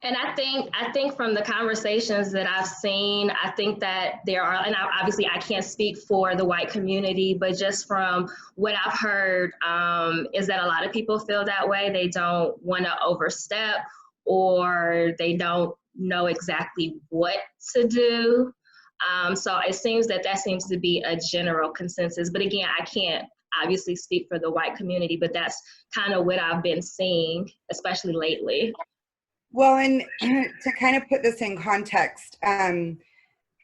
And I think from the conversations that I've seen, I think that there are, and obviously I can't speak for the white community, but just from what I've heard, is that a lot of people feel that way. They don't want to overstep, or they don't know exactly what to do. So it seems that seems to be a general consensus. But again, I can't obviously speak for the white community, but that's kind of what I've been seeing, especially lately. Well, and to kind of put this in context,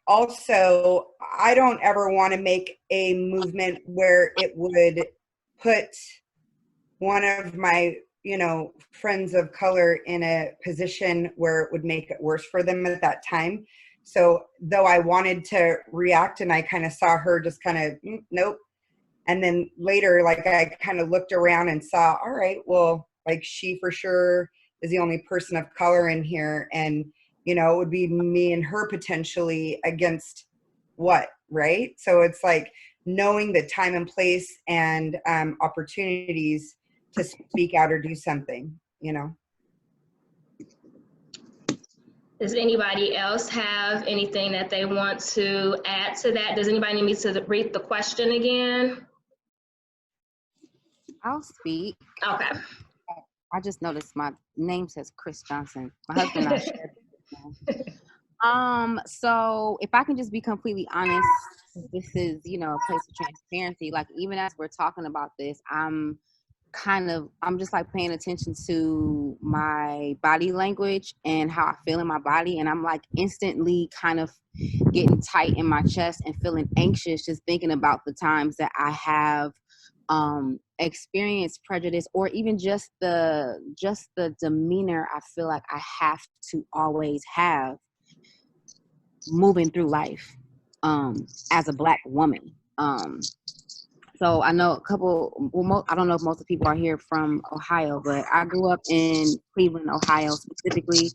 also, I don't ever want to make a movement where it would put one of my, friends of color in a position where it would make it worse for them at that time. So though I wanted to react, and I kind of saw her just kind of, nope. And then later, like, I kind of looked around and saw, all right, well, like, she for sure is the only person of color in here. And, it would be me and her potentially against what, right? So it's like knowing the time and place and opportunities to speak out or do something, Does anybody else have anything that they want to add to that? Does anybody need me to read the question again? I'll speak. Okay. I just noticed my name says Chris Johnson. My husband and I shared this. So if I can just be completely honest, this is, a place of transparency. Like, even as we're talking about this, I'm just like paying attention to my body language and how I feel in my body. And I'm like instantly kind of getting tight in my chest and feeling anxious just thinking about the times that I have experienced prejudice, or even just the demeanor I feel like I have to always have moving through life as a Black woman. So I know I don't know if most of the people are here from Ohio, but I grew up in Cleveland, Ohio, specifically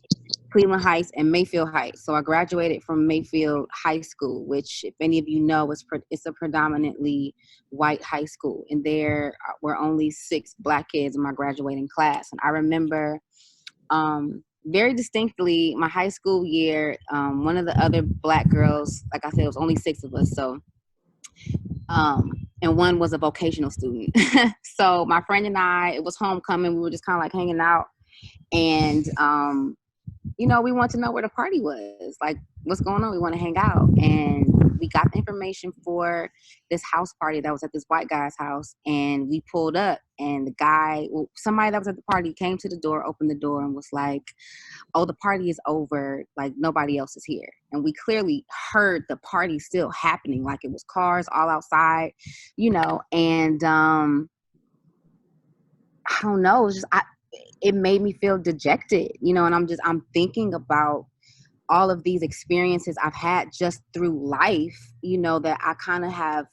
Cleveland Heights and Mayfield Heights. So I graduated from Mayfield High School, which, if any of you know, it's a predominantly white high school. And there were only 6 Black kids in my graduating class. And I remember very distinctly my high school year, one of the other Black girls, like I said, it was only 6 of us. So and one was a vocational student. So my friend and I, it was homecoming. We were just kind of like hanging out. And, we want to know where the party was. Like, what's going on? We want to hang out. And we got the information for this house party that was at this white guy's house. And we pulled up. And somebody that was at the party came to the door, opened the door, and was like, oh, the party is over. Like, nobody else is here. And we clearly heard the party still happening. Like, it was cars all outside, and I don't know. It was just, it made me feel dejected, and I'm thinking about all of these experiences I've had just through life, that I kind of have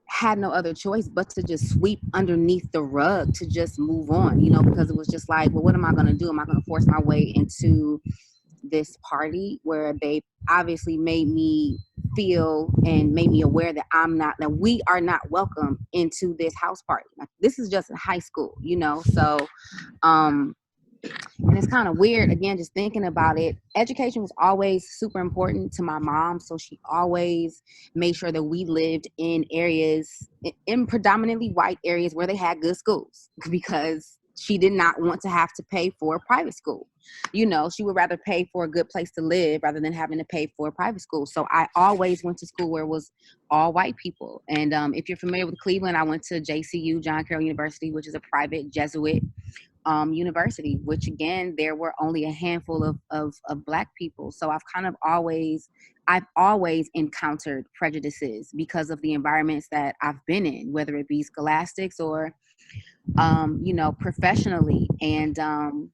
had no other choice but to just sweep underneath the rug, to just move on, because it was just like, well, what am I going to do? Am I going to force my way into this party where they obviously made me feel and made me aware that we are not welcome into this house party? Like, this is just in high school, so and it's kind of weird, again, just thinking about it. Education was always super important to my mom, so she always made sure that we lived in areas, in predominantly white areas, where they had good schools, because she did not want to have to pay for a private school. She would rather pay for a good place to live rather than having to pay for a private school. So I always went to school where it was all white people. And if you're familiar with Cleveland, I went to JCU, John Carroll University, which is a private Jesuit university, which, again, there were only a handful of Black people. So I've always encountered prejudices because of the environments that I've been in, whether it be scholastics or professionally. And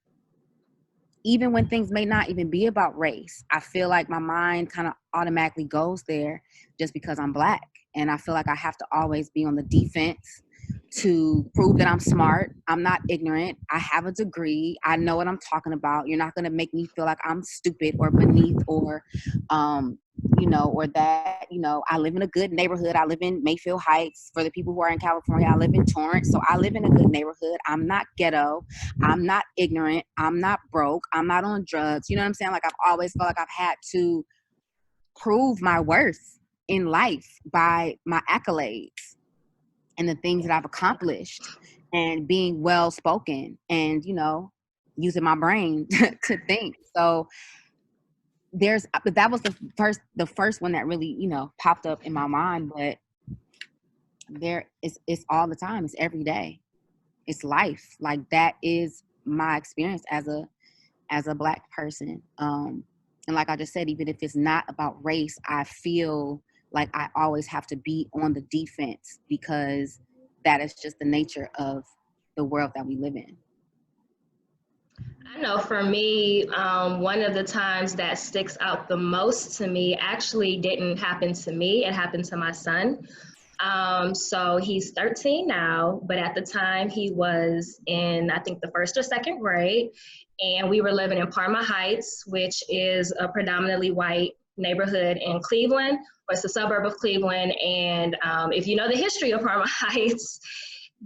even when things may not even be about race, I feel like my mind kind of automatically goes there just because I'm Black. And I feel like I have to always be on the defense to prove that I'm smart. I'm not ignorant. I have a degree. I know what I'm talking about. You're not going to make me feel like I'm stupid or beneath or, or that, I live in a good neighborhood. I live in Mayfield Heights. For the people who are in California, I live in Torrance. So I live in a good neighborhood. I'm not ghetto. I'm not ignorant. I'm not broke. I'm not on drugs. You know what I'm saying? Like, I've always felt like I've had to prove my worth in life by my accolades and the things that I've accomplished and being well spoken and, using my brain to think. So that was the first one that really, popped up in my mind. But it's all the time. It's every day. It's life. Like, that is my experience as a Black person. And like I just said, even if it's not about race, I feel like I always have to be on the defense because that is just the nature of the world that we live in. I know for me, one of the times that sticks out the most to me actually didn't happen to me. It happened to my son. So he's 13 now, but at the time he was in, I think, the first or second grade. And we were living in Parma Heights, which is a predominantly white neighborhood in Cleveland, or it's a suburb of Cleveland. And if you know the history of Parma Heights,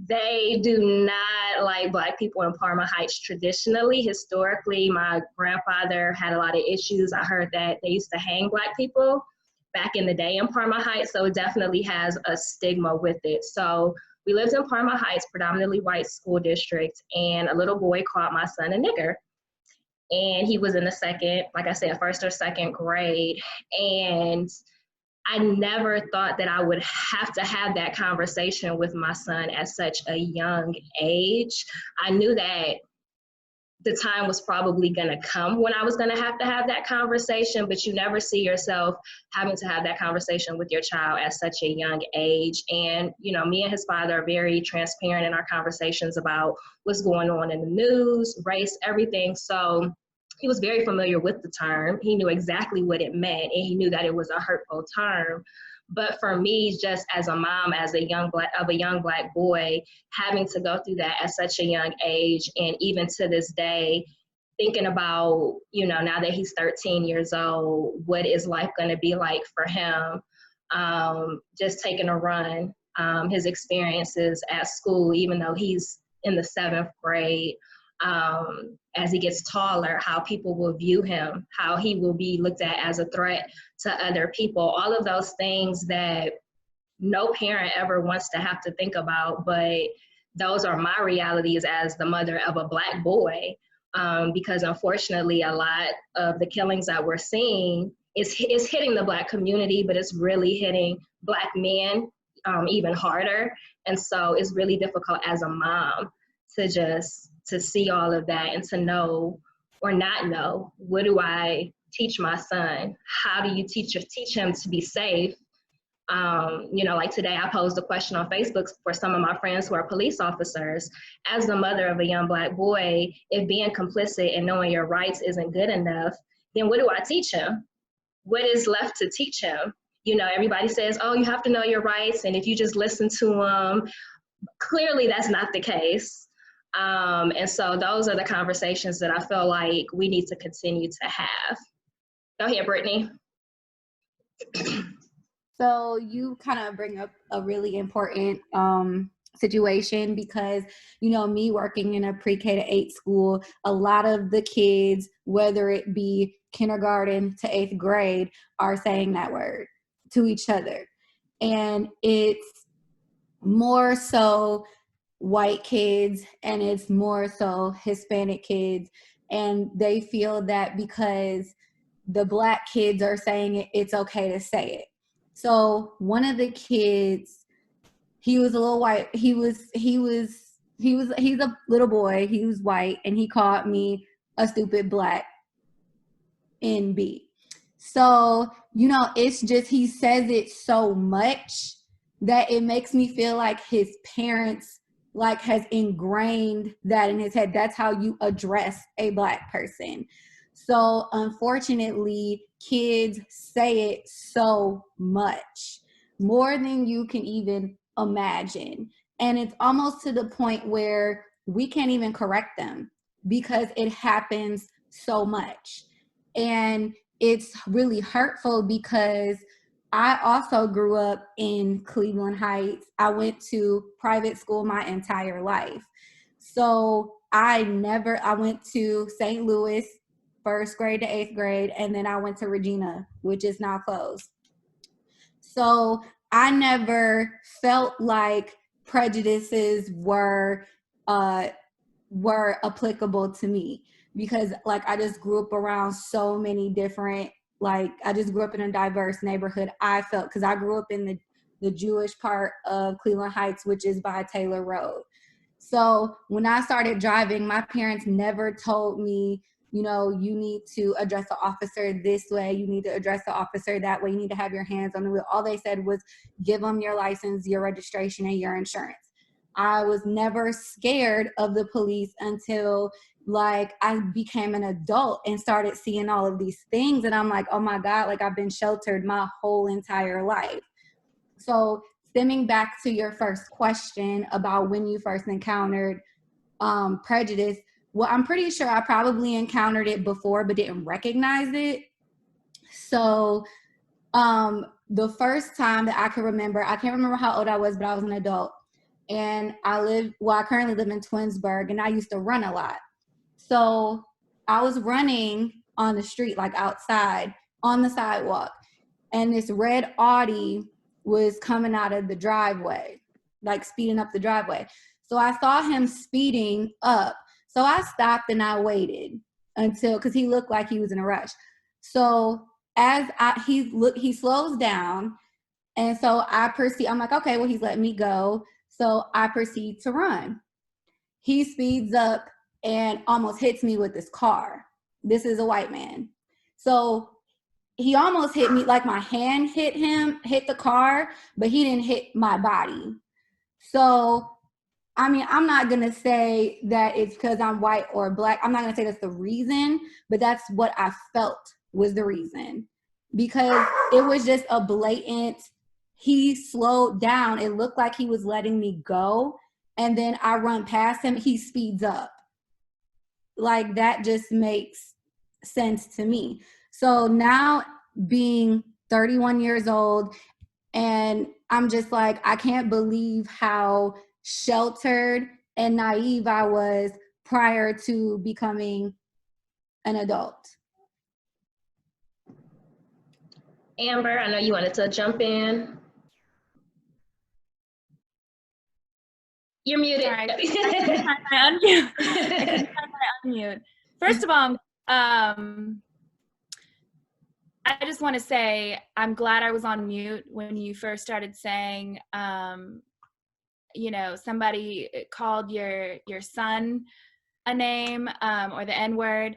they do not like Black people in Parma Heights traditionally. Historically, my grandfather had a lot of issues. I heard that they used to hang Black people back in the day in Parma Heights, so it definitely has a stigma with it. So we lived in Parma Heights, predominantly white school district, and a little boy called my son a nigger. And he was in the second, like I said, first or second grade. And I never thought that I would have to have that conversation with my son at such a young age. I knew that the time was probably going to come when I was going to have that conversation, but you never see yourself having to have that conversation with your child at such a young age. And, me and his father are very transparent in our conversations about what's going on in the news, race, everything. So he was very familiar with the term. He knew exactly what it meant, and he knew that it was a hurtful term. But for me, just as a mom, as a young Black boy, having to go through that at such a young age, and even to this day, thinking about, now that he's 13 years old, what is life going to be like for him? Just taking a run, his experiences at school, even though he's in the 7th grade, as he gets taller, how people will view him, how he will be looked at as a threat to other people, all of those things that no parent ever wants to have to think about, but those are my realities as the mother of a Black boy, because unfortunately a lot of the killings that we're seeing is hitting the Black community, but it's really hitting Black men even harder. And so it's really difficult as a mom to see all of that and to know or not know, what do I teach my son? How do you teach him to be safe? Like today I posed a question on Facebook for some of my friends who are police officers. As the mother of a young Black boy, if being complicit and knowing your rights isn't good enough, then what do I teach him? What is left to teach him? Everybody says, oh, you have to know your rights, and if you just listen to them, clearly that's not the case. And so those are the conversations that I feel like we need to continue to have. Go ahead, Brittany. So you kind of bring up a really important situation because, me working in a pre-K to 8 school, a lot of the kids, whether it be kindergarten to 8th grade, are saying that word to each other. And it's more so white kids and it's more so Hispanic kids. And they feel that because the Black kids are saying it, it's okay to say it. So one of the kids, he was a little white. He's a little boy. He was white, and he called me a stupid Black NB. So, it's just, he says it so much that it makes me feel like his parents has ingrained that in his head. That's how you address a Black person. So unfortunately, kids say it so much, more than you can even imagine. And it's almost to the point where we can't even correct them because it happens so much. And it's really hurtful because I also grew up in Cleveland Heights. I went to private school my entire life. So I went to St. Louis, 1st grade to 8th grade, and then I went to Regina, which is now closed. So I never felt like prejudices were applicable to me because like I just grew up around so many different, like I just grew up in a diverse neighborhood. I felt, because I grew up in the Jewish part of Cleveland Heights, which is by Taylor Road. So when I started driving, my parents never told me, you know, you need to address the officer this way, you need to address the officer that way, you need to have your hands on the wheel. All they said was give them your license, your registration, and your insurance. I was never scared of the police until like I became an adult and started seeing all of these things. And I'm like, oh my God, like I've been sheltered my whole entire life. So stemming back to your first question about when you first encountered prejudice, well, I'm pretty sure I probably encountered it before but didn't recognize it. So the first time that I can remember, I can't remember how old I was, but I was an adult. And I currently live in Twinsburg, and I used to run a lot. So I was running on the street, like outside on the sidewalk, and this red Audi was coming out of the driveway, like speeding up the driveway. So I saw him speeding up. So I stopped and I waited because he looked like he was in a rush. So he slows down. And so I'm like, okay, well, he's letting me go. So I proceed to run. He speeds up and almost hits me with his car. This is a white man. So he almost hit me, like my hand hit the car, but he didn't hit my body. So, I mean, I'm not going to say that it's because I'm white or black. I'm not going to say that's the reason, but that's what I felt was the reason. Because it was just a blatant, he slowed down. It looked like he was letting me go. And then I run past him, he speeds up. Like that just makes sense to me. So now being 31 years old, and I'm just like, I can't believe how sheltered and naive I was prior to becoming an adult. Amber, I know you wanted to jump in. You're muted. Sorry, I couldn't find my unmute. First of all, I just want to say I'm glad I was on mute when you first started saying, you know, somebody called your son a name or the N-word,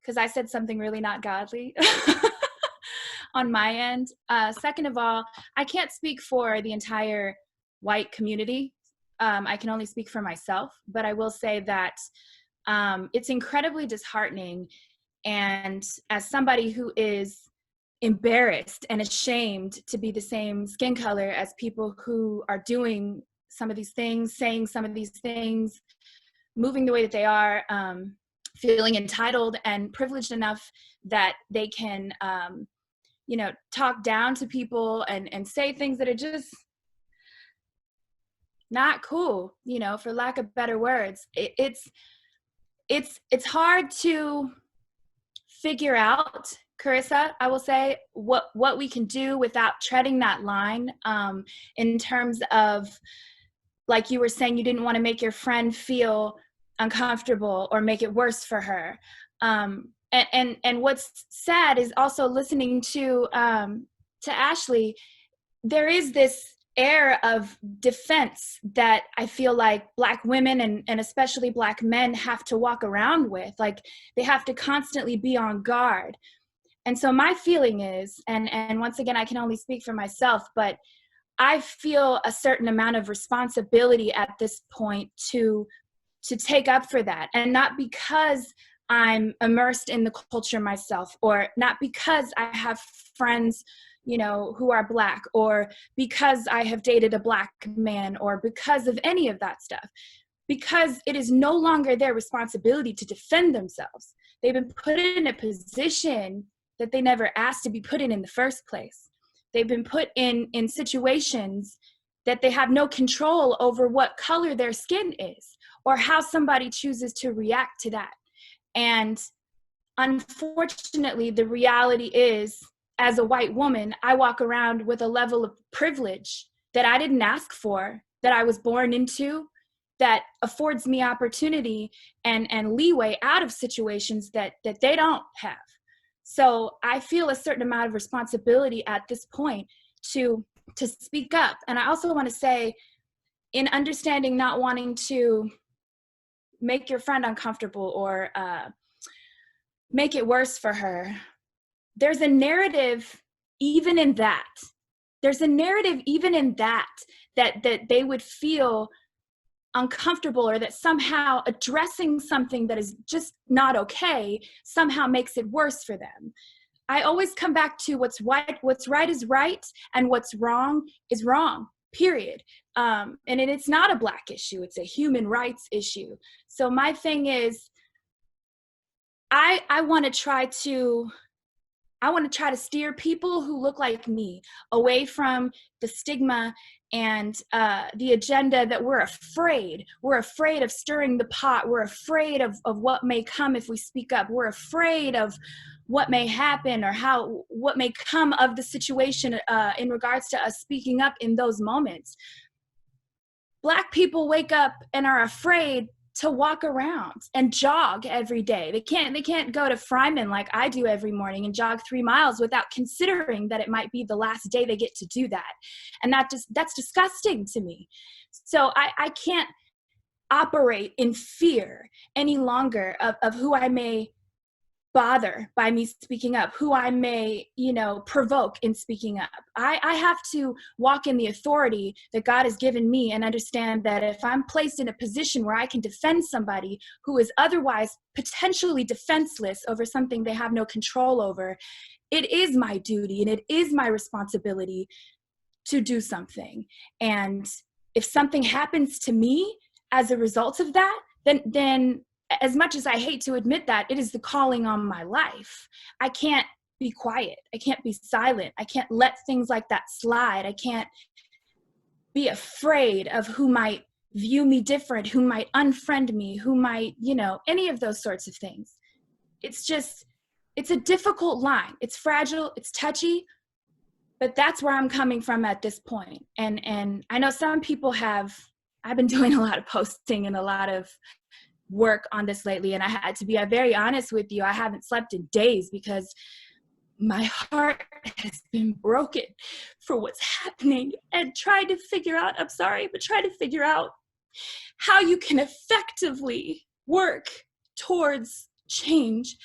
because I said something really not godly on my end. Second of all, I can't speak for the entire white community. I can only speak for myself, but I will say that it's incredibly disheartening. And as somebody who is embarrassed and ashamed to be the same skin color as people who are doing some of these things, saying some of these things, moving the way that they are, feeling entitled and privileged enough that they can, you know, talk down to people and say things that are just not cool, you know, for lack of better words. It's hard to figure out, Carissa, I will say, what we can do without treading that line, in terms of, like you were saying, you didn't want to make your friend feel uncomfortable or make it worse for her. And what's sad is also listening to Ashley, there is this air of defense that I feel like Black women and especially Black men have to walk around with. Like they have to constantly be on guard. And so my feeling is, and once again, I can only speak for myself, but I feel a certain amount of responsibility at this point to take up for that. And not because I'm immersed in the culture myself, or not because I have friends, who are Black, or because I have dated a Black man, or because of any of that stuff, because it is no longer their responsibility to defend themselves. They've been put in a position that they never asked to be put in the first place. They've been put in situations that they have no control over what color their skin is, or how somebody chooses to react to that. And unfortunately, the reality is, as a white woman, I walk around with a level of privilege that I didn't ask for, that I was born into, that affords me opportunity and leeway out of situations that they don't have. So I feel a certain amount of responsibility at this point to speak up. And I also want to say, in understanding not wanting to make your friend uncomfortable or make it worse for her, there's a narrative even in that. There's a narrative even in that they would feel uncomfortable, or that somehow addressing something that is just not okay somehow makes it worse for them. I always come back to what's right is right, and what's wrong is wrong, period. And it's not a Black issue, it's a human rights issue. So my thing is, I want to try to steer people who look like me away from the stigma and the agenda that we're afraid of stirring the pot. We're afraid of what may come if we speak up. We're afraid of what may happen, or what may come of the situation in regards to us speaking up in those moments. Black people wake up and are afraid to walk around and jog every day. They can't go to Fryman like I do every morning and jog 3 miles without considering that it might be the last day they get to do that. And that's disgusting to me. So I can't operate in fear any longer of who I may bother by me speaking up, who I may, provoke in speaking up. I have to walk in the authority that God has given me, and understand that if I'm placed in a position where I can defend somebody who is otherwise potentially defenseless over something they have no control over, it is my duty and it is my responsibility to do something. And if something happens to me as a result of that, then as much as I hate to admit that, it is the calling on my life. I can't be quiet. I can't be silent. I can't let things like that slide. I can't be afraid of who might view me different, who might unfriend me, who might, any of those sorts of things. It's a difficult line. It's fragile, it's touchy, but that's where I'm coming from at this point. And I know some people I've been doing a lot of posting and a lot of work on this lately, and I had to be very honest with you. I haven't slept in days because my heart has been broken for what's happening, and trying to figure out how you can effectively work towards change.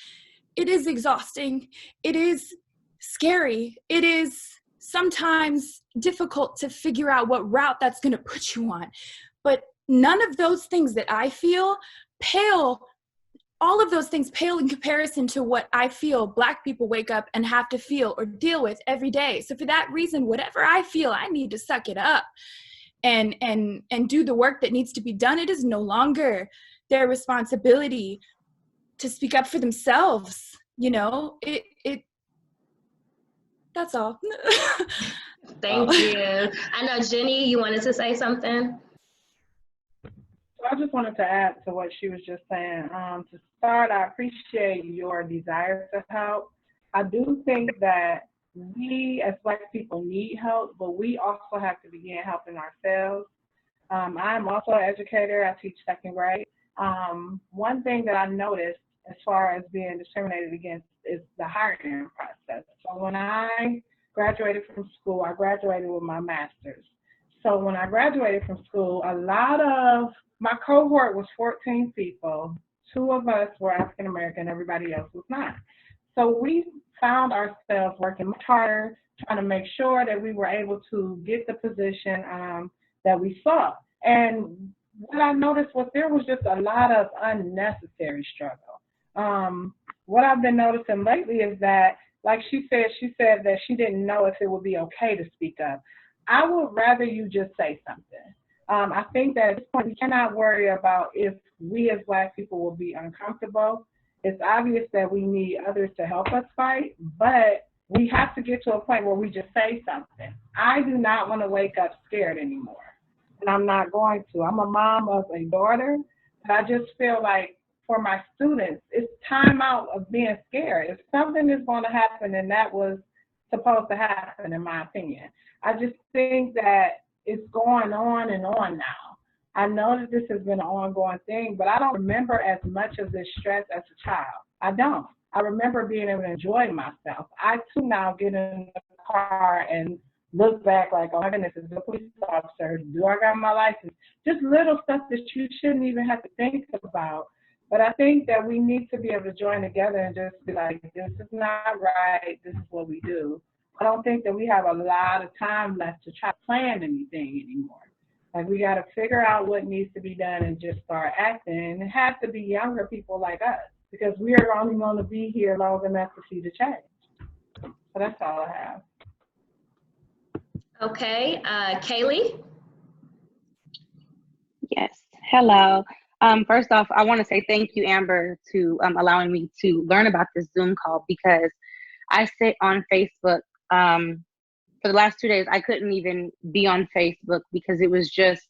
It is exhausting. It is scary. It is sometimes difficult to figure out what route that's going to put you on. But none of those things that I feel all of those things pale in comparison to what I feel Black people wake up and have to feel or deal with every day. So for that reason, whatever I feel, I need to suck it up and do the work that needs to be done. It is no longer their responsibility to speak up for themselves. That's all. Thank you. I know, Jenny, you wanted to say something? I just wanted to add to what she was just saying. To start, I appreciate your desire to help. I do think that we as Black people need help, but we also have to begin helping ourselves. I'm also an educator. I teach second grade. One thing that I noticed as far as being discriminated against is the hiring process. So when I graduated from school, I graduated with my master's. So when I graduated from school, a lot of my cohort was 14 people. 2 of us were African American, everybody else was not. So we found ourselves working much harder, trying to make sure that we were able to get the position that we sought. And what I noticed was there was just a lot of unnecessary struggle. What I've been noticing lately is that like she said that she didn't know if it would be okay to speak up. I would rather you just say something. I think that at this point we cannot worry about if we as Black people will be uncomfortable. It's obvious that we need others to help us fight, but we have to get to a point where we just say something. I do not want to wake up scared anymore, and I'm not going to. I'm a mom of a daughter, but I just feel like for my students, it's time out of being scared. If something is going to happen, and that was supposed to happen, in my opinion. I just think that it's going on and on now. I know that this has been an ongoing thing, but I don't remember as much of this stress as a child. I don't. I remember being able to enjoy myself. I too now get in the car and look back like, oh my goodness, is a police officer? Do I got my license? Just little stuff that you shouldn't even have to think about. But I think that we need to be able to join together and just be like, this is not right, this is what we do. I don't think that we have a lot of time left to try to plan anything anymore. Like, we got to figure out what needs to be done and just start acting. And it has to be younger people like us, because we are only going to be here long enough to see the change. So that's all I have. Okay, Kaylee? Yes. Hello. First off, I want to say thank you, Amber, to allowing me to learn about this Zoom call, because I sit on Facebook. For the last 2 days, I couldn't even be on Facebook because it was just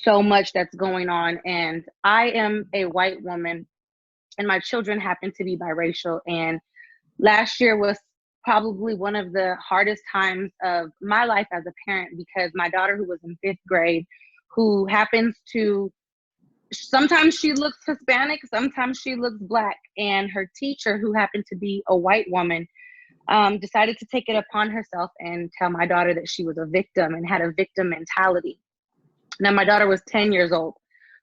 so much that's going on. And I am a white woman, and my children happen to be biracial. And last year was probably one of the hardest times of my life as a parent, because my daughter, who was in 5th grade, who happens to, sometimes she looks Hispanic, sometimes she looks Black, and her teacher, who happened to be a white woman, decided to take it upon herself and tell my daughter that she was a victim and had a victim mentality. Now, my daughter was 10 years old,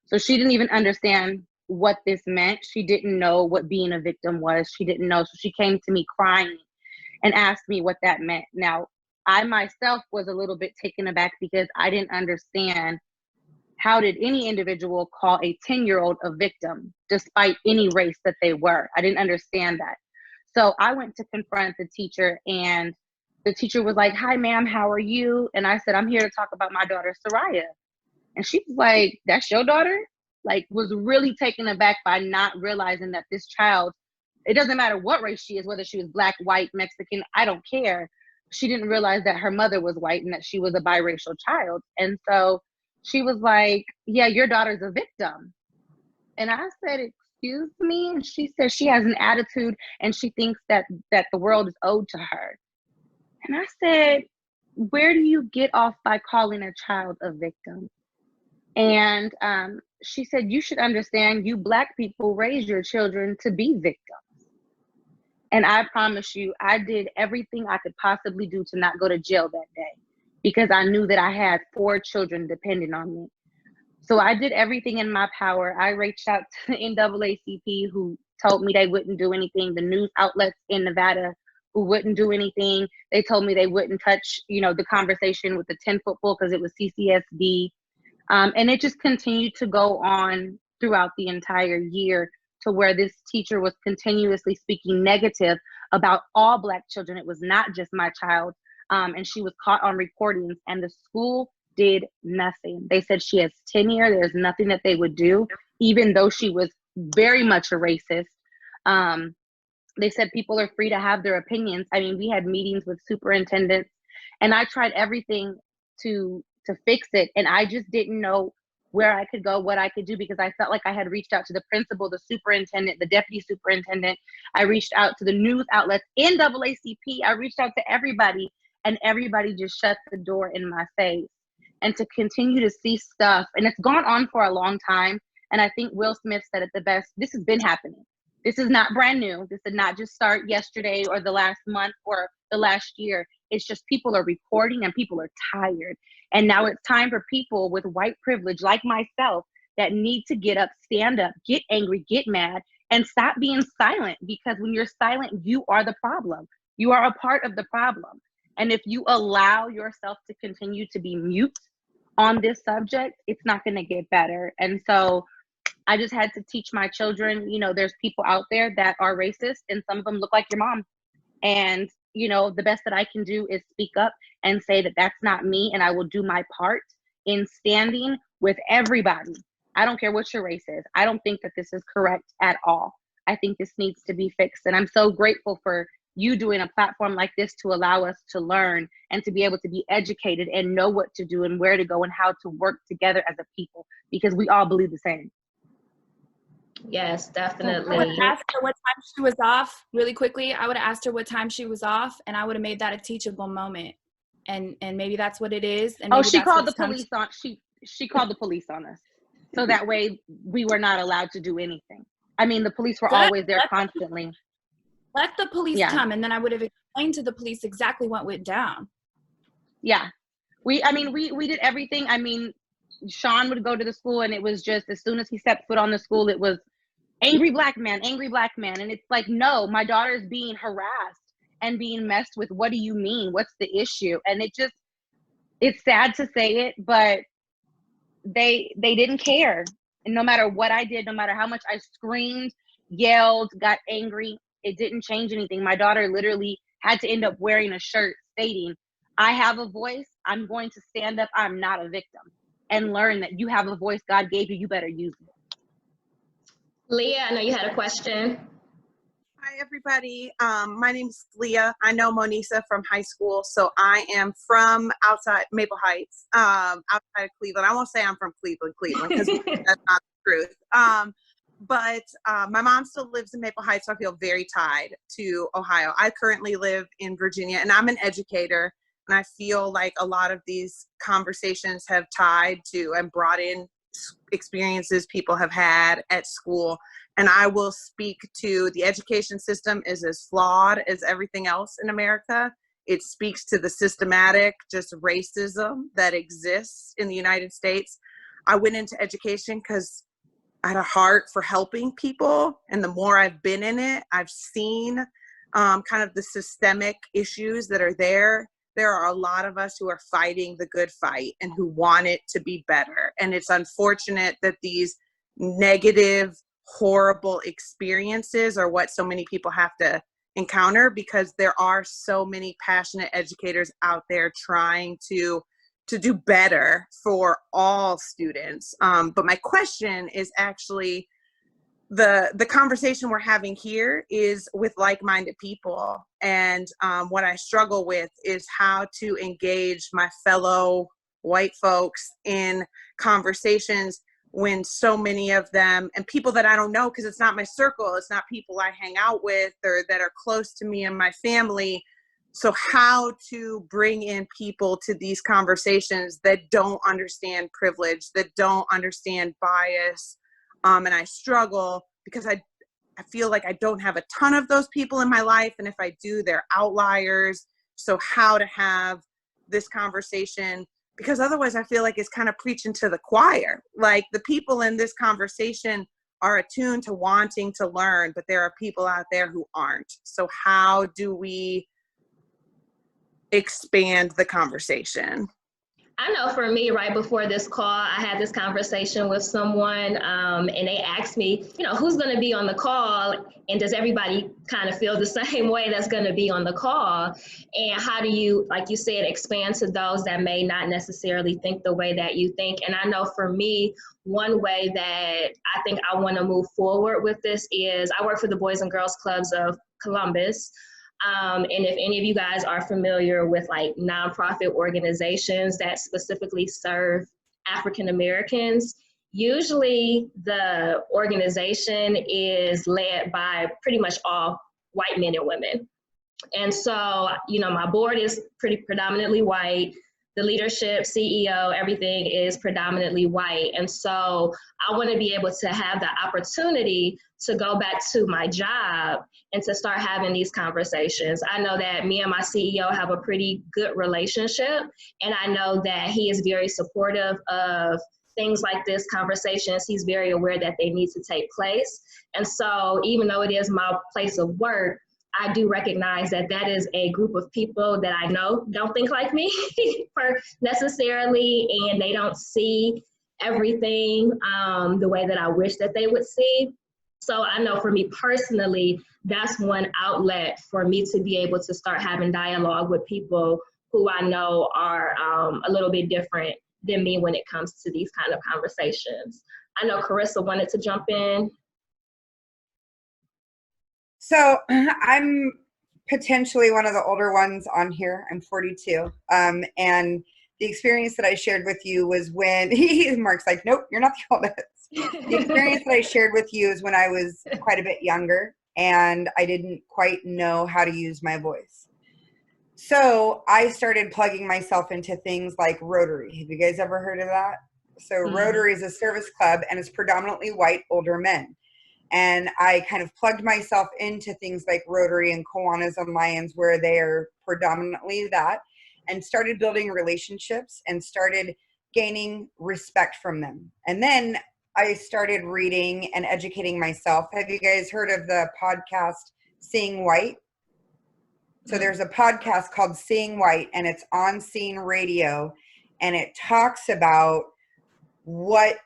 so she didn't even understand what this meant. She didn't know what being a victim was. She didn't know. So she came to me crying and asked me what that meant. Now, I myself was a little bit taken aback, because I didn't understand, how did any individual call a 10-year-old a victim despite any race that they were? I didn't understand that. So I went to confront the teacher, and the teacher was like, "Hi, ma'am, how are you?" And I said, "I'm here to talk about my daughter, Soraya." And she was like, "That's your daughter?" Like, was really taken aback by not realizing that this child, it doesn't matter what race she is, whether she was Black, white, Mexican, I don't care. She didn't realize that her mother was white and that she was a biracial child. And so she was like, "Yeah, your daughter's a victim." And I said, "Excuse me?" And she said she has an attitude and she thinks that the world is owed to her. And I said, "Where do you get off by calling a child a victim?" And she said, "You should understand, you Black people raise your children to be victims." And I promise you, I did everything I could possibly do to not go to jail that day, because I knew that I had 4 children depending on me. So I did everything in my power. I reached out to the NAACP, who told me they wouldn't do anything. The news outlets in Nevada, who wouldn't do anything. They told me they wouldn't touch, the conversation with the 10-foot pole, because it was CCSD. And it just continued to go on throughout the entire year, to where this teacher was continuously speaking negative about all Black children. It was not just my child. And she was caught on recordings, and the school did nothing. They said she has tenure. There's nothing that they would do, even though she was very much a racist. They said people are free to have their opinions. I mean, we had meetings with superintendents, and I tried everything to fix it. And I just didn't know where I could go, what I could do, because I felt like I had reached out to the principal, the superintendent, the deputy superintendent. I reached out to the news outlets, NAACP. I reached out to everybody, and everybody just shut the door in my face. And to continue to see stuff, and it's gone on for a long time. And I think Will Smith said it the best. This has been happening. This is not brand new. This did not just start yesterday or the last month or the last year. It's just people are recording and people are tired. And now it's time for people with white privilege like myself that need to get up, stand up, get angry, get mad, and stop being silent. Because when you're silent, you are the problem. You are a part of the problem. And if you allow yourself to continue to be mute on this subject, it's not going to get better. And so I just had to teach my children, there's people out there that are racist, and some of them look like your mom. And, you know, the best that I can do is speak up and say that that's not me, and I will do my part in standing with everybody. I don't care what your race is. I don't think that this is correct at all. I think this needs to be fixed. And I'm so grateful for you doing a platform like this to allow us to learn and to be able to be educated and know what to do and where to go and how to work together as a people, because we all believe the same. Yes, I would definitely. have asked her what time she was off really quickly. I would have asked her what time she was off, and I would have made that a teachable moment. And maybe that's what it is. And maybe She that's called what the police on she called the police on us. So that way we were not allowed to do anything. I mean, the police were Good. always there constantly. Let the police Yeah. come, and then I would have explained to the police exactly what went down. Yeah. We did everything. I mean, Sean would go to the school, and it was just, as soon as he stepped foot on the school, it was angry black man. And it's like, no, my daughter is being harassed and being messed with. What do you mean? What's the issue? And it's sad to say it, but they didn't care. And no matter what I did, no matter how much I screamed, yelled, got angry, it didn't change anything. My daughter literally had to end up wearing a shirt stating, I have a voice, I'm going to stand up, I'm not a victim. And learn that you have a voice God gave you, you better use it. Leah, I know you had a question. Hi, everybody. My name's Leah. I know Monisa from high school, so I am from outside Maple Heights, outside of Cleveland. I won't say I'm from Cleveland, because that's not the truth. But my mom still lives in Maple Heights, so I feel very tied to Ohio. I currently live in Virginia, and I'm an educator, and I feel like a lot of these conversations have tied to and brought in experiences people have had at school. And I will speak to the education system is as flawed as everything else in America. It speaks to the systematic just racism that exists in the United States. I went into education because I had a heart for helping people. And the more I've been in it, I've seen kind of the systemic issues that are there. There are a lot of us who are fighting the good fight and who want it to be better. And it's unfortunate that these negative, horrible experiences are what so many people have to encounter, because there are so many passionate educators out there trying to do better for all students. But my question is actually, the conversation we're having here is with like-minded people. And what I struggle with is how to engage my fellow white folks in conversations when so many of them, and people that I don't know, because it's not my circle, it's not people I hang out with or that are close to me and my family. So how to bring in people to these conversations that don't understand privilege, that don't understand bias. And I struggle because I feel like I don't have a ton of those people in my life. And if I do, they're outliers. So how to have this conversation, because otherwise I feel like it's kind of preaching to the choir. Like, the people in this conversation are attuned to wanting to learn, but there are people out there who aren't. So how do we expand the conversation? I know for me, right before this call, I had this conversation with someone, and they asked me, who's going to be on the call, and does everybody kind of feel the same way that's going to be on the call? And how do you, like you said, expand to those that may not necessarily think the way that you think? And I know for me, one way that I think I want to move forward with this is I work for the Boys and Girls Clubs of Columbus. And if any of you guys are familiar with like nonprofit organizations that specifically serve African Americans, usually the organization is led by pretty much all white men and women. And so, my board is pretty predominantly white. The leadership, CEO, everything is predominantly white. And so I want to be able to have the opportunity to go back to my job and to start having these conversations. I know that me and my CEO have a pretty good relationship, and I know that he is very supportive of things like this conversations. He's very aware that they need to take place. And so even though it is my place of work, I do recognize that that is a group of people that I know don't think like me necessarily, and they don't see everything the way that I wish that they would see. So I know for me personally, that's one outlet for me to be able to start having dialogue with people who I know are a little bit different than me when it comes to these kind of conversations. I know Carissa wanted to jump in. So I'm potentially one of the older ones on here. I'm 42. And the experience that I shared with you was when Mark's like, nope, you're not the oldest. The experience that I shared with you is when I was quite a bit younger and I didn't quite know how to use my voice. So I started plugging myself into things like Rotary. Have you guys ever heard of that? So Rotary is a service club and it's predominantly white older men. And I kind of plugged myself into things like Rotary and Kiwanis and Lions where they are predominantly that, and started building relationships and started gaining respect from them. And then I started reading and educating myself. Have you guys heard of the podcast Seeing White? So there's a podcast called Seeing White and it's on Scene Radio and it talks about what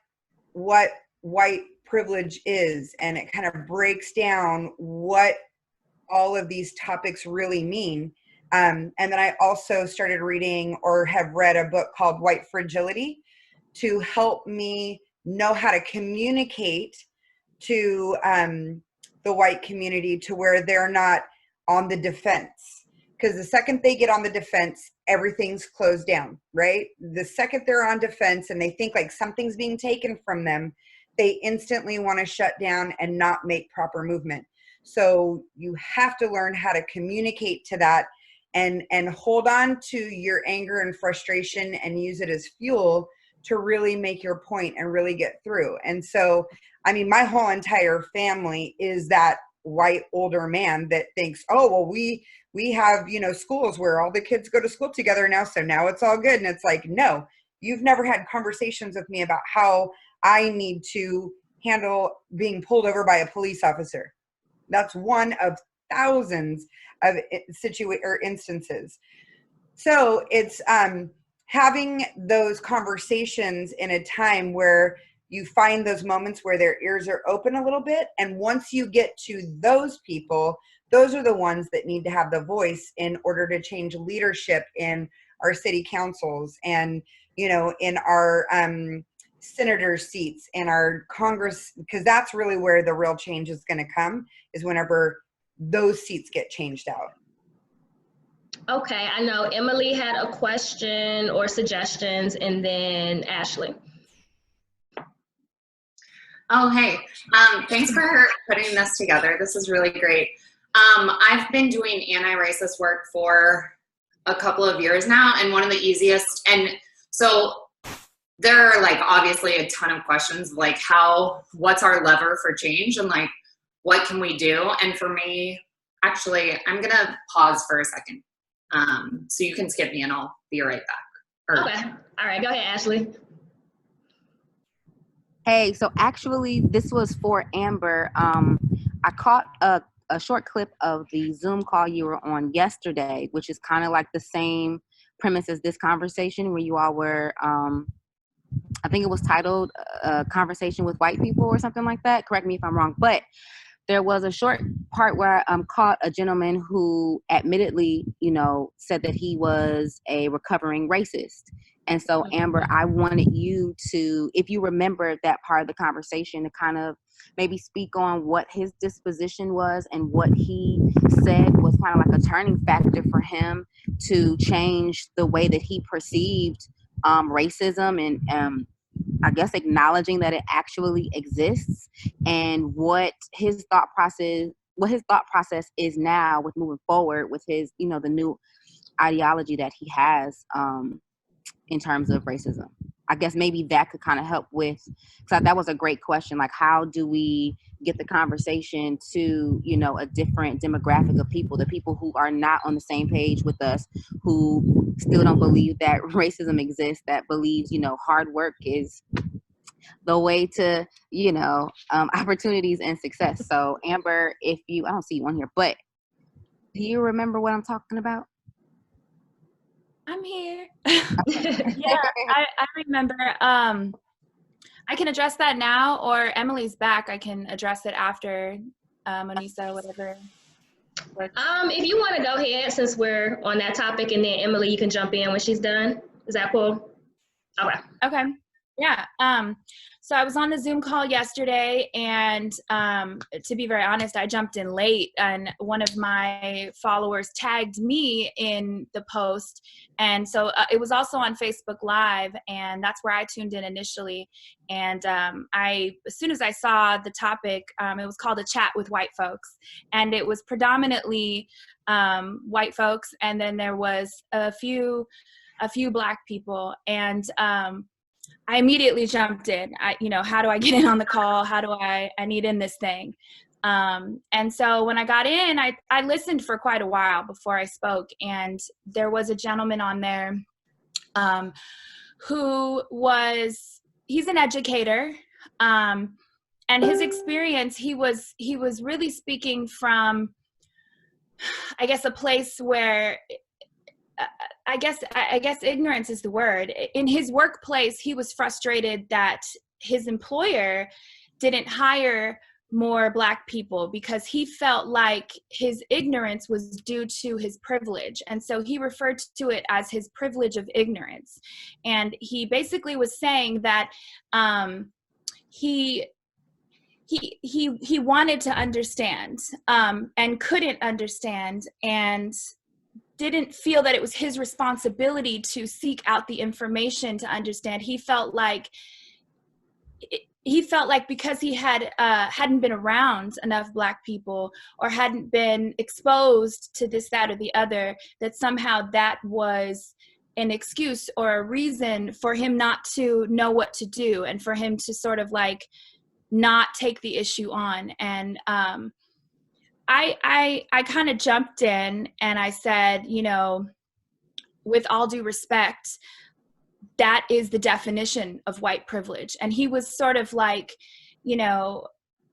white privilege is, and it kind of breaks down what all of these topics really mean. And then I also started reading or have read a book called White Fragility to help me know how to communicate to the white community to where they're not on the defense. Because the second they get on the defense, everything's closed down, right? The second they're on defense and they think like something's being taken from them, they instantly want to shut down and not make proper movement. So you have to learn how to communicate to that and hold on to your anger and frustration and use it as fuel to really make your point and really get through. And so, I mean, my whole entire family is that white older man that thinks, oh, well, we have, you know, schools where all the kids go to school together now, so now it's all good. And it's like, no, you've never had conversations with me about how I need to handle being pulled over by a police officer. That's one of thousands of instances. So it's having those conversations in a time where you find those moments where their ears are open a little bit. And once you get to those people, those are the ones that need to have the voice in order to change leadership in our city councils and, you know, in our senator seats and our Congress, because that's really where the real change is going to come, is whenever those seats get changed out. Okay, I know Emily had a question or suggestions, and then Ashley. Oh, hey, thanks for putting this together. This is really great. I've been doing anti-racist work for a couple of years now, and one of the easiest, and so there are like obviously a ton of questions like what's our lever for change and like what can we do? And for me, actually, I'm gonna pause for a second. So you can skip me and I'll be right back. Okay, all right, go ahead, Ashley. Hey, so actually this was for Amber. I caught a short clip of the Zoom call you were on yesterday, which is kind of like the same premise as this conversation where you all were, I think it was titled Conversation with White People or something like that. Correct me if I'm wrong. But there was a short part where I caught a gentleman who admittedly, you know, said that he was a recovering racist. And so, Amber, I wanted you to, if you remember that part of the conversation, to kind of maybe speak on what his disposition was and what he said was kind of like a turning factor for him to change the way that he perceived racism and I guess acknowledging that it actually exists, and what his thought process is now with moving forward with his, you know, the new ideology that he has in terms of racism. I guess maybe that could kind of help with, because that was a great question. Like, how do we get the conversation to, you know, a different demographic of people, the people who are not on the same page with us, who still don't believe that racism exists, that believes, you know, hard work is the way to, you know, opportunities and success. So Amber, I don't see you on here, but do you remember what I'm talking about? I'm here. Yeah, I remember. I can address that now, or Emily's back. I can address it after Monisa, whatever. If you want to go ahead, since we're on that topic, and then Emily, you can jump in when she's done. Is that cool? Okay. Okay. Yeah. So I was on the Zoom call yesterday, and to be very honest, I jumped in late, and one of my followers tagged me in the post. And so it was also on Facebook Live, and that's where I tuned in initially. And as soon as I saw the topic, it was called A Chat with White Folks, and it was predominantly white folks, and then there was a few Black people. And I immediately jumped in. How do I get in on the call? How do I need in this thing? And so when I got in, I listened for quite a while before I spoke. And there was a gentleman on there he's an educator. And his experience, he was really speaking from, I guess, a place where, I guess ignorance is the word. In his workplace, he was frustrated that his employer didn't hire more Black people because he felt like his ignorance was due to his privilege. And so he referred to it as his privilege of ignorance. And he basically was saying that he wanted to understand and couldn't understand, and didn't feel that it was his responsibility to seek out the information to understand. He felt like because he hadn't been around enough Black people, or hadn't been exposed to this, that, or the other, that somehow that was an excuse or a reason for him not to know what to do, and for him to sort of like not take the issue on. And I kind of jumped in and I said, with all due respect, that is the definition of white privilege. And he was sort of like,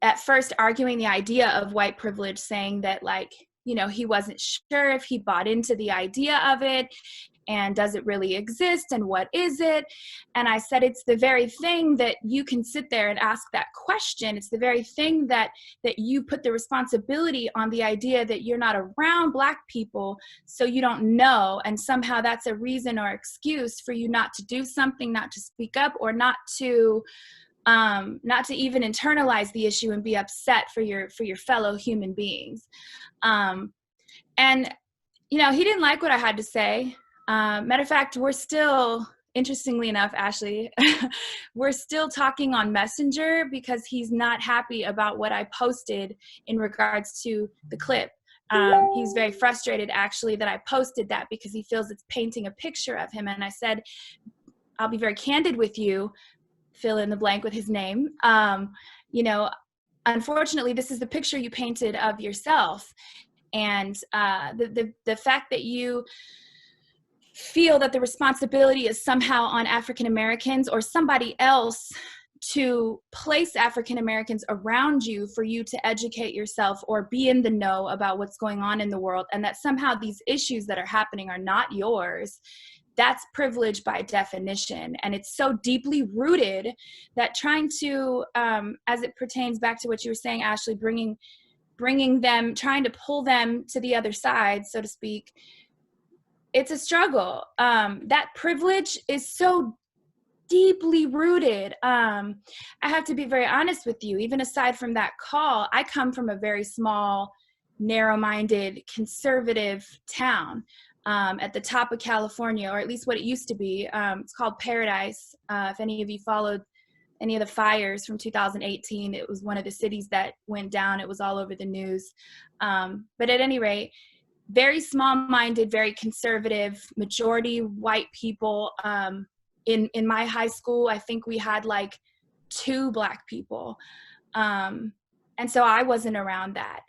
at first arguing the idea of white privilege, saying that, like, he wasn't sure if he bought into the idea of it, and does it really exist, and what is it? And I said, it's the very thing that you can sit there and ask that question. It's the very thing that you put the responsibility on the idea that you're not around Black people, so you don't know, and somehow that's a reason or excuse for you not to do something, not to speak up, or not to even internalize the issue and be upset for your fellow human beings. And he didn't like what I had to say. Matter of fact, we're still, interestingly enough, Ashley, we're still talking on Messenger because he's not happy about what I posted in regards to the clip. He's very frustrated, actually, that I posted that, because he feels it's painting a picture of him. And I said, I'll be very candid with you, fill in the blank with his name. Unfortunately, this is the picture you painted of yourself. And the fact that you feel that the responsibility is somehow on African Americans or somebody else to place African Americans around you for you to educate yourself or be in the know about what's going on in the world, and that somehow these issues that are happening are not yours, that's privilege by definition. And it's so deeply rooted that trying to, as it pertains back to what you were saying, Ashley, bringing them, trying to pull them to the other side, so to speak, it's a struggle. That privilege is so deeply rooted. I have to be very honest with you. Even aside from that call, I come from a very small, narrow-minded, conservative town at the top of California, or at least what it used to be. It's called Paradise. If any of you followed any of the fires from 2018, it was one of the cities that went down. It was all over the news. But at any rate, very small-minded, very conservative, majority white people. In my high school, I think we had like 2 Black people. And so I wasn't around that.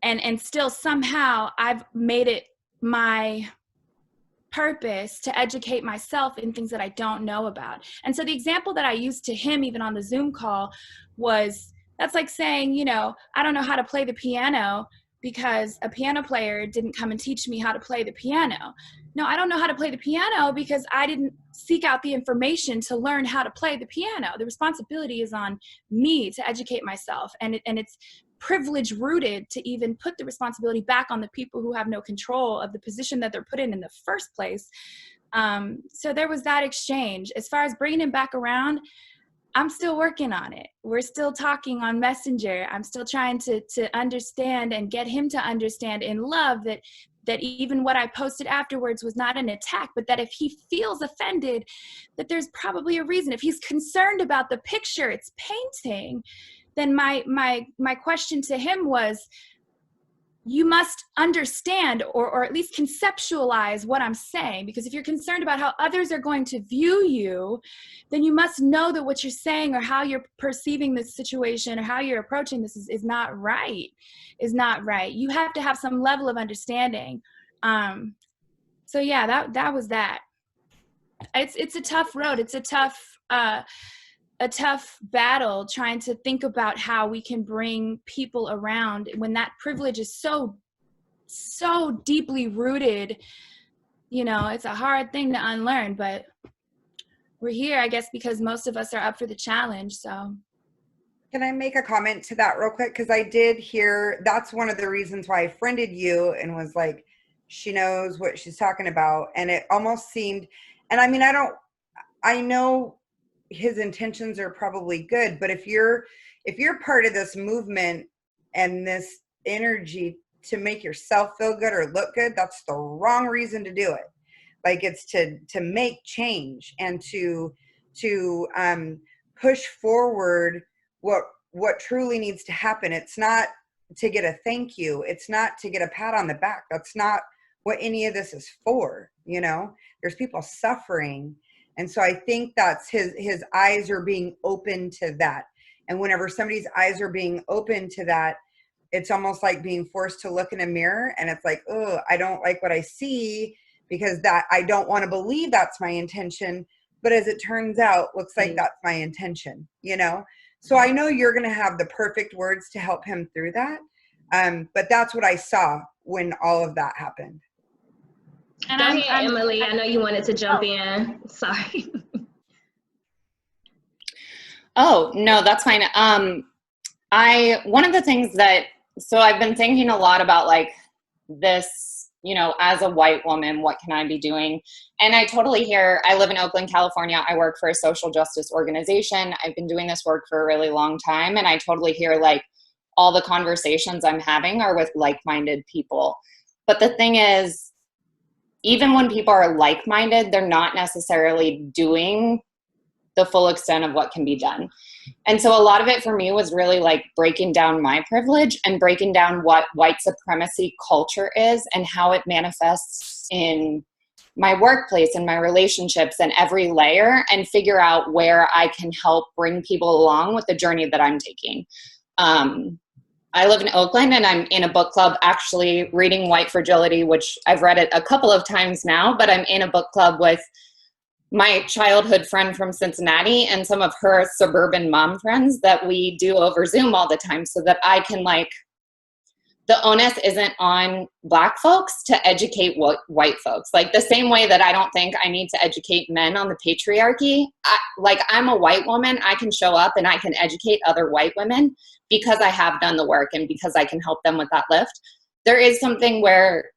And still somehow I've made it my purpose to educate myself in things that I don't know about. And so the example that I used to him, even on the Zoom call, was, that's like saying, I don't know how to play the piano, because a piano player didn't come and teach me how to play the piano. No, I don't know how to play the piano because I didn't seek out the information to learn how to play the piano. The responsibility is on me to educate myself, and it's privilege rooted to even put the responsibility back on the people who have no control of the position that they're put in the first place. So there was that exchange. As far as bringing him back around, I'm still working on it. We're still talking on Messenger. I'm still trying to understand and get him to understand in love that even what I posted afterwards was not an attack, but that if he feels offended, that there's probably a reason. If he's concerned about the picture it's painting, then my question to him was, you must understand or at least conceptualize what I'm saying, because if you're concerned about how others are going to view you, then you must know that what you're saying or how you're perceiving this situation or how you're approaching this is not right, You have to have some level of understanding. So yeah, that was that. It's a tough road. It's a tough battle trying to think about how we can bring people around when that privilege is so deeply rooted. It's a hard thing to unlearn, but we're here, I guess, because most of us are up for the challenge. So can I make a comment to that real quick? Because I did hear that's one of the reasons why I friended you and was like, she knows what she's talking about. And it almost seemed, and I mean, I know his intentions are probably good, but if you're part of this movement and this energy to make yourself feel good or look good, that's the wrong reason to do it. Like, it's to make change and to push forward what truly needs to happen. It's not to get a thank you. It's not to get a pat on the back. That's not what any of this is for. There's people suffering. And so I think that's his eyes are being open to that. And whenever somebody's eyes are being open to that, it's almost like being forced to look in a mirror, and it's like, oh, I don't like what I see, because that I don't want to believe that's my intention. But as it turns out, looks like that's my intention, So I know you're going to have the perfect words to help him through that. But that's what I saw when all of that happened. And Go ahead, Emily. I know you wanted to jump in. Sorry. Oh, no, that's fine. One of the things so I've been thinking a lot about like this, as a white woman, what can I be doing? And I totally hear, I live in Oakland, California. I work for a social justice organization. I've been doing this work for a really long time. And I totally hear like all the conversations I'm having are with like-minded people. But the thing is, even when people are like-minded, they're not necessarily doing the full extent of what can be done. And so a lot of it for me was really like breaking down my privilege and breaking down what white supremacy culture is and how it manifests in my workplace and my relationships and every layer, and figure out where I can help bring people along with the journey that I'm taking. I live in Oakland, and I'm in a book club actually reading White Fragility, which I've read it a couple of times now, but I'm in a book club with my childhood friend from Cincinnati and some of her suburban mom friends that we do over Zoom all the time, so that I can the onus isn't on Black folks to educate white folks. Like the same way that I don't think I need to educate men on the patriarchy. I'm a white woman, I can show up and I can educate other white women because I have done the work and because I can help them with that lift. There is something where,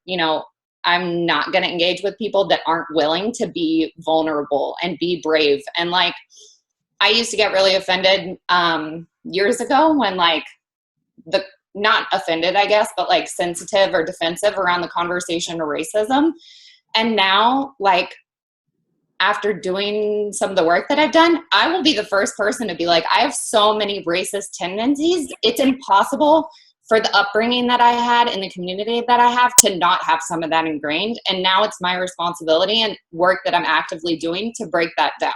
I'm not going to engage with people that aren't willing to be vulnerable and be brave. And I used to get really offended years ago when not offended, I guess, but sensitive or defensive around the conversation of racism. And now, after doing some of the work that I've done, I will be the first person to be like, I have so many racist tendencies. It's impossible for the upbringing that I had in the community that I have to not have some of that ingrained. And now it's my responsibility and work that I'm actively doing to break that down.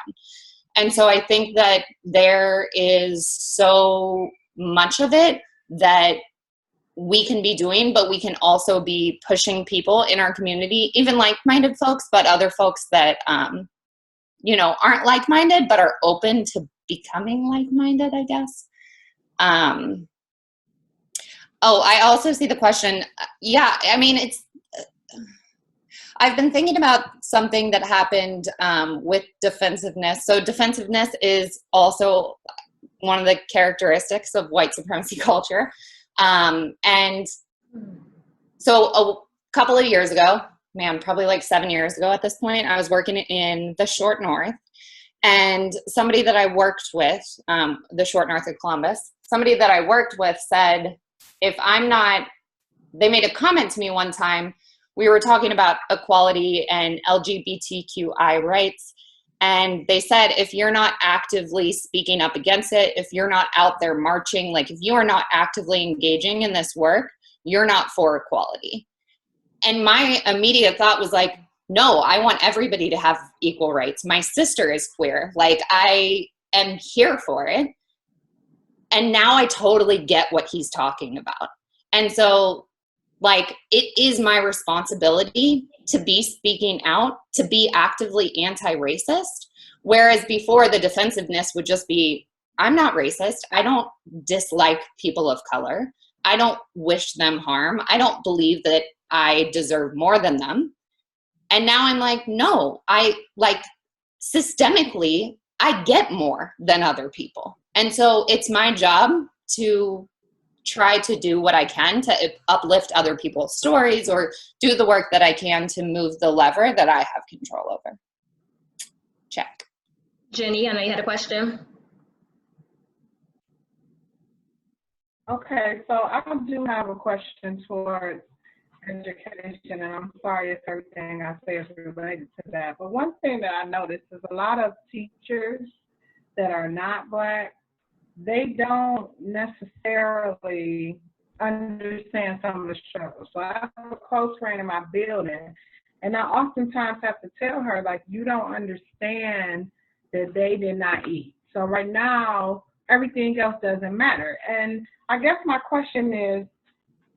And so I think that there is so much of it that we can be doing, but we can also be pushing people in our community, even like-minded folks, but other folks that, aren't like-minded, but are open to becoming like-minded, I guess. Oh, I also see the question. Yeah, I mean, I've been thinking about something that happened with defensiveness. So defensiveness is also one of the characteristics of white supremacy culture. And so a couple of years ago, man, probably like 7 years ago at this point, I was working in the short north. And somebody that I worked with, the short north of Columbus, somebody that I worked with said, if I'm not, they made a comment to me one time. We were talking about equality and LGBTQI rights. And they said, if you're not actively speaking up against it, if you're not out there marching, like if you are not actively engaging in this work, you're not for equality. And my immediate thought was like, no, I want everybody to have equal rights. My sister is queer. Like, I am here for it. And now I totally get what he's talking about. And so, like, it is my responsibility to be speaking out, to be actively anti-racist. Whereas before, the defensiveness would just be, I'm not racist. I don't dislike people of color. I don't wish them harm. I don't believe that I deserve more than them. And now I'm like, no, I like systemically, I get more than other people. And so it's my job to try to do what I can to uplift other people's stories or do the work that I can to move the lever that I have control over. Check. Jenny, I know you had a question. Okay, so I do have a question towards education, and I'm sorry if everything I say is related to that. But one thing that I noticed is a lot of teachers that are not Black, they don't necessarily understand some of the struggles. So I have a close friend in my building, and I oftentimes have to tell her, like, you don't understand that they did not eat. So right now, everything else doesn't matter. And I guess my question is,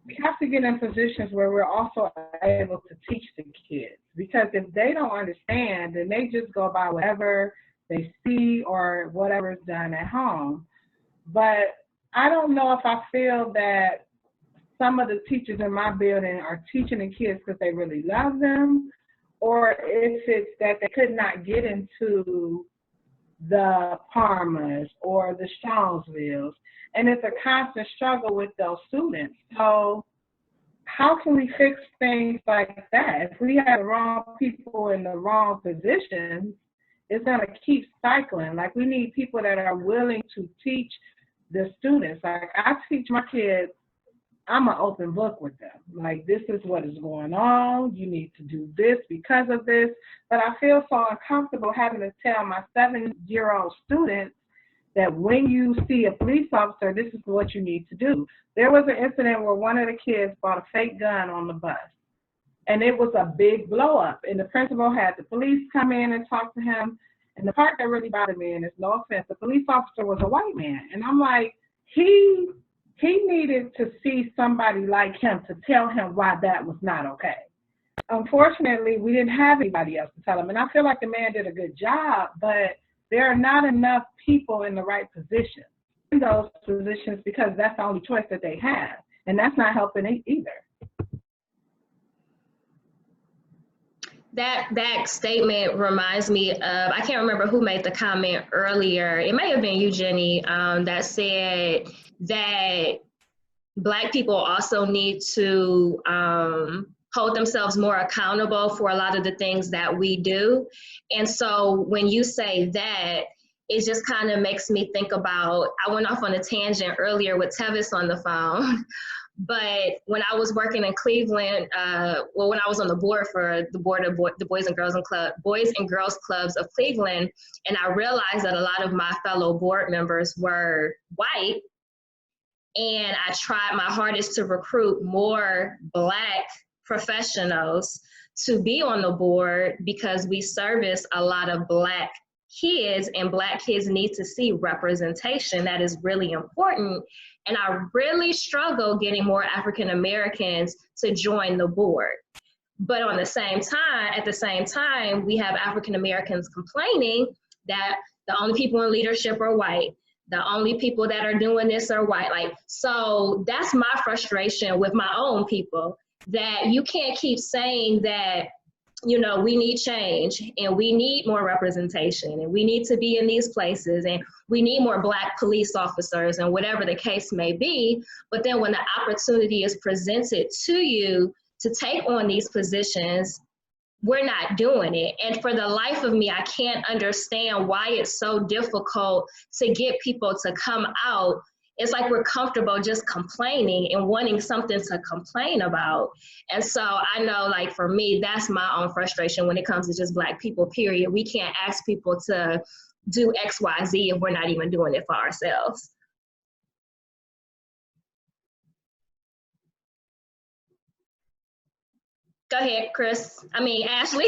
we have to get in positions where we're also able to teach the kids. Because if they don't understand, then they just go by whatever they see or whatever is done at home. But I don't know if I feel that some of the teachers in my building are teaching the kids because they really love them, or if it's that they could not get into the Parmas or the Strongsvilles. And it's a constant struggle with those students. So how can we fix things like that? If we have the wrong people in the wrong positions, it's going to keep cycling. Like, we need people that are willing to teach the students. Like, I teach my kids, I'm an open book with them. Like, this is what is going on. You need to do this because of this. But I feel so uncomfortable having to tell my 7-year-old students that when you see a police officer, this is what you need to do. There was an incident where one of the kids bought a fake gun on the bus, and it was a big blow up. And the principal had the police come in and talk to him. And the part that really bothered me, and it's no offense, the police officer was a white man. And I'm like, he needed to see somebody like him to tell him why that was not okay. Unfortunately, we didn't have anybody else to tell him. And I feel like the man did a good job, but there are not enough people in the right position in those positions because that's the only choice that they have. And that's not helping either. That statement reminds me of, I can't remember who made the comment earlier. It may have been you, Jenny, that said that Black people also need to hold themselves more accountable for a lot of the things that we do. And so when you say that, it just kind of makes me think about, I went off on a tangent earlier with Tevis on the phone. But when I was working in Cleveland, when I was on the board for the board of the Boys and Girls Clubs of Cleveland, and I realized that a lot of my fellow board members were white, and I tried my hardest to recruit more Black professionals to be on the board because we service a lot of Black kids, and Black kids need to see representation. That is really important. And I really struggle getting more African Americans to join the board. But at the same time, we have African Americans complaining that the only people in leadership are white, The only people that are doing this are white. Like, so that's my frustration with my own people, that you can't keep saying that, you know, we need change and we need more representation and we need to be in these places and we need more Black police officers and whatever the case may be. But then when the opportunity is presented to you to take on these positions, we're not doing it. And for the life of me, I can't understand why it's so difficult to get people to come out. It's like we're comfortable just complaining and wanting something to complain about. And so I know, like, for me, that's my own frustration when it comes to just Black people, period. We can't ask people to do X, Y, Z if we're not even doing it for ourselves. Go ahead, Chris. I mean, Ashley.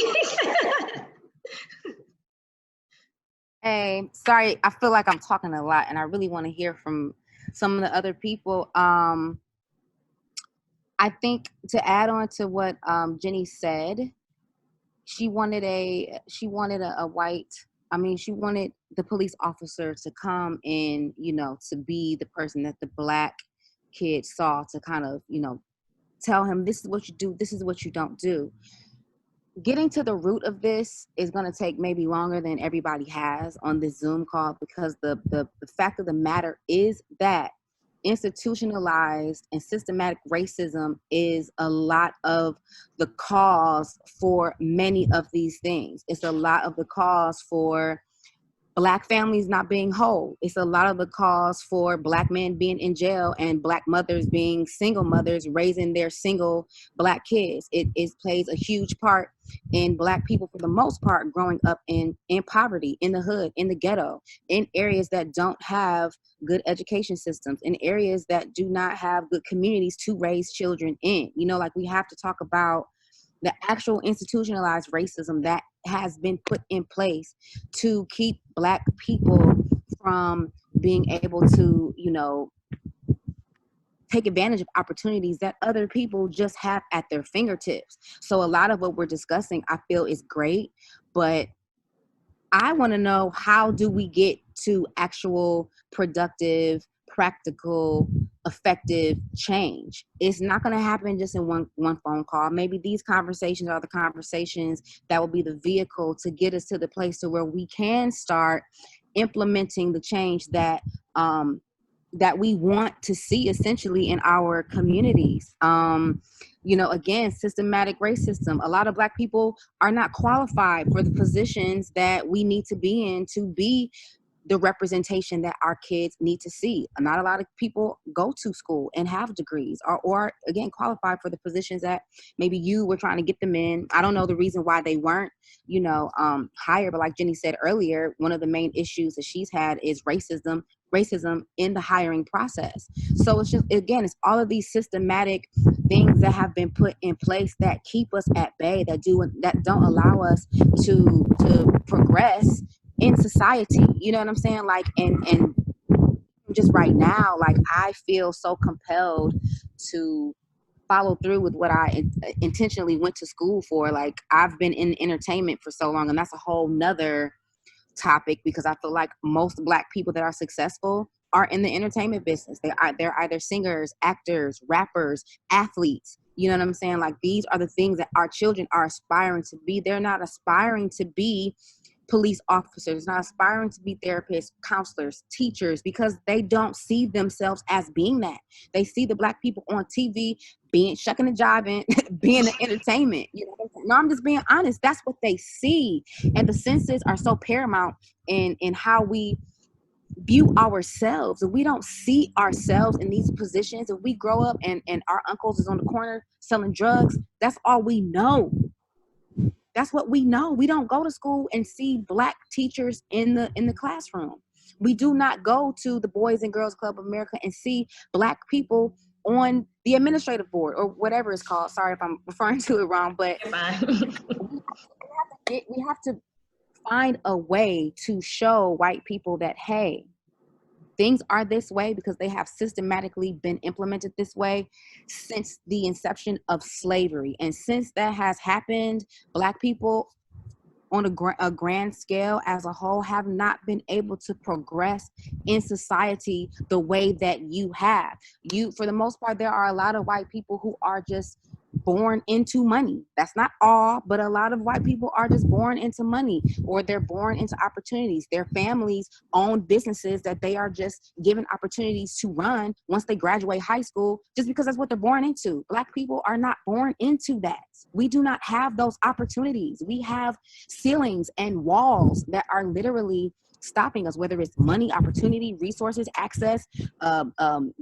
Hey, sorry, I feel like I'm talking a lot and I really want to hear from some of the other people. I think to add on to what Jenny said, she wanted a white, she wanted the police officer to come in, you know, to be the person that the Black kid saw, to kind of, you know, tell him this is what you do, this is what you don't do. Getting to the root of this is going to take maybe longer than everybody has on this Zoom call, because the fact of the matter is that institutionalized and systematic racism is a lot of the cause for many of these things. It's a lot of the cause for Black families not being whole. It's a lot of the cause for Black men being in jail and Black mothers being single mothers raising their single Black kids. It plays a huge part in Black people, for the most part, growing up in poverty, in the hood, in the ghetto, in areas that don't have good education systems, in areas that do not have good communities to raise children in. You know, like, we have to talk about the actual institutionalized racism that has been put in place to keep Black people from being able to, you know, take advantage of opportunities that other people just have at their fingertips. So a lot of what we're discussing, I feel, is great, but I want to know, how do we get to actual productive, practical, effective change? It's not going to happen just in one phone call. Maybe these conversations are the conversations that will be the vehicle to get us to the place to where we can start implementing the change that that we want to see, essentially, in our communities. You know, again, systematic racism. A lot of Black people are not qualified for the positions that we need to be in to be the representation that our kids need to see. Not a lot of people go to school and have degrees, or again, qualified for the positions that maybe you were trying to get them in. I don't know the reason why they weren't, you know, higher, but like Jenny said earlier, one of the main issues that she's had is racism in the hiring process. So it's just, again, it's all of these systematic things that have been put in place that keep us at bay, that don't allow us to progress in society. You know what I'm saying? Like, and just right now, like, I feel so compelled to follow through with what I intentionally went to school for. Like, I've been in entertainment for so long, and that's a whole nother topic, because I feel like most Black people that are successful are in the entertainment business. They're either singers, actors, rappers, athletes. You know what I'm saying? Like, these are the things that our children are aspiring to be. They're not aspiring to be police officers, not aspiring to be therapists, counselors, teachers, because they don't see themselves as being that. They see the Black people on TV being shucking and jiving, being in entertainment. You know, no, I'm just being honest. That's what they see. And the senses are so paramount in how we view ourselves. If we don't see ourselves in these positions, if we grow up and our uncles is on the corner selling drugs, that's all we know. That's what we know. We don't go to school and see Black teachers in the classroom. We do not go to the Boys and Girls Club of America and see Black people on the administrative board, or whatever it's called. Sorry if I'm referring to it wrong, but we have to find a way to show white people that, hey, things are this way because they have systematically been implemented this way since the inception of slavery. And since that has happened, Black people on a grand scale as a whole have not been able to progress in society the way that you have. You, for the most part, there are a lot of white people who are just born into money. That's not all, but a lot of white people are just born into money, or they're born into opportunities. Their families own businesses that they are just given opportunities to run once they graduate high school, just because that's what they're born into. Black people are not born into that. We do not have those opportunities. We have ceilings and walls that are literally stopping us, whether it's money, opportunity, resources, access,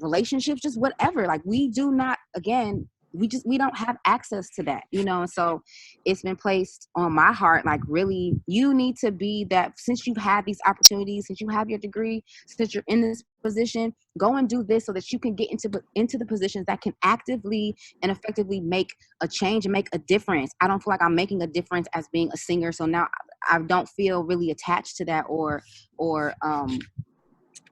relationships, just whatever. Like, we do not, again, we don't have access to that, you know. And so it's been placed on my heart, like, really, you need to be that. Since you've had these opportunities, since you have your degree, since you're in this position, go and do this so that you can get into the positions that can actively and effectively make a change and make a difference. I don't feel like I'm making a difference as being a singer, so now I don't feel really attached to that, or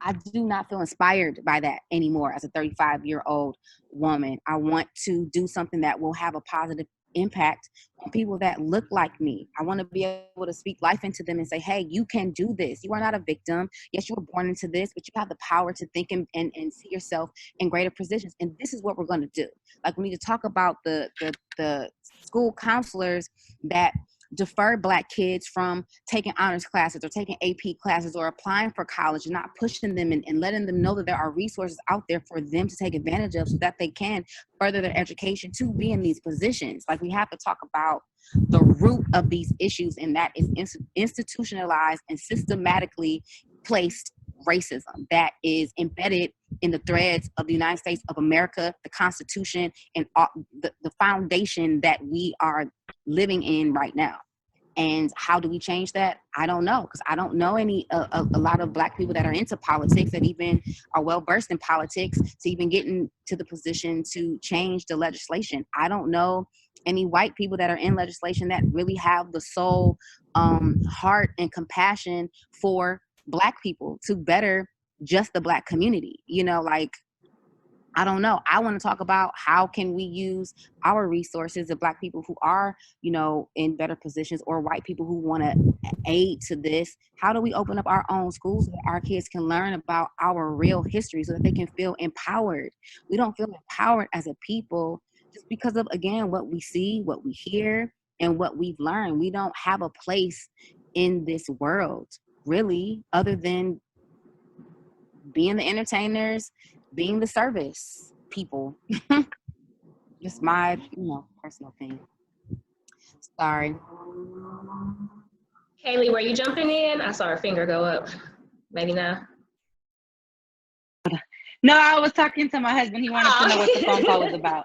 I do not feel inspired by that anymore as a 35-year-old woman. I want to do something that will have a positive impact on people that look like me. I want to be able to speak life into them and say, hey, you can do this. You are not a victim. Yes, you were born into this, but you have the power to think and see yourself in greater positions. And this is what we're going to do. Like, we need to talk about the school counselors that defer Black kids from taking honors classes or taking AP classes or applying for college, and not pushing them and letting them know that there are resources out there for them to take advantage of so that they can further their education to be in these positions. Like, we have to talk about the root of these issues, and that is institutionalized and systematically placed racism that is embedded in the threads of the United States of America, the Constitution, and the foundation that we are living in right now. And how do we change that? I don't know, because I don't know a lot of Black people that are into politics, that even are well versed in politics, to even get into the position to change the legislation. I don't know any white people that are in legislation that really have the soul, heart, and compassion for Black people to better just the Black community. You know, like, I don't know. I want to talk about how can we use our resources of Black people who are, you know, in better positions, or white people who want to aid to this. How do we open up our own schools so that our kids can learn about our real history so that they can feel empowered? We don't feel empowered as a people just because of, again, what we see, what we hear, and what we've learned. We don't have a place in this world, really, other than being the entertainers, being the service people. Just my, you know, personal thing. Sorry. Haley, were you jumping in? I saw her finger go up. Maybe not. No, I was talking to my husband. He wanted to know what the phone call was about.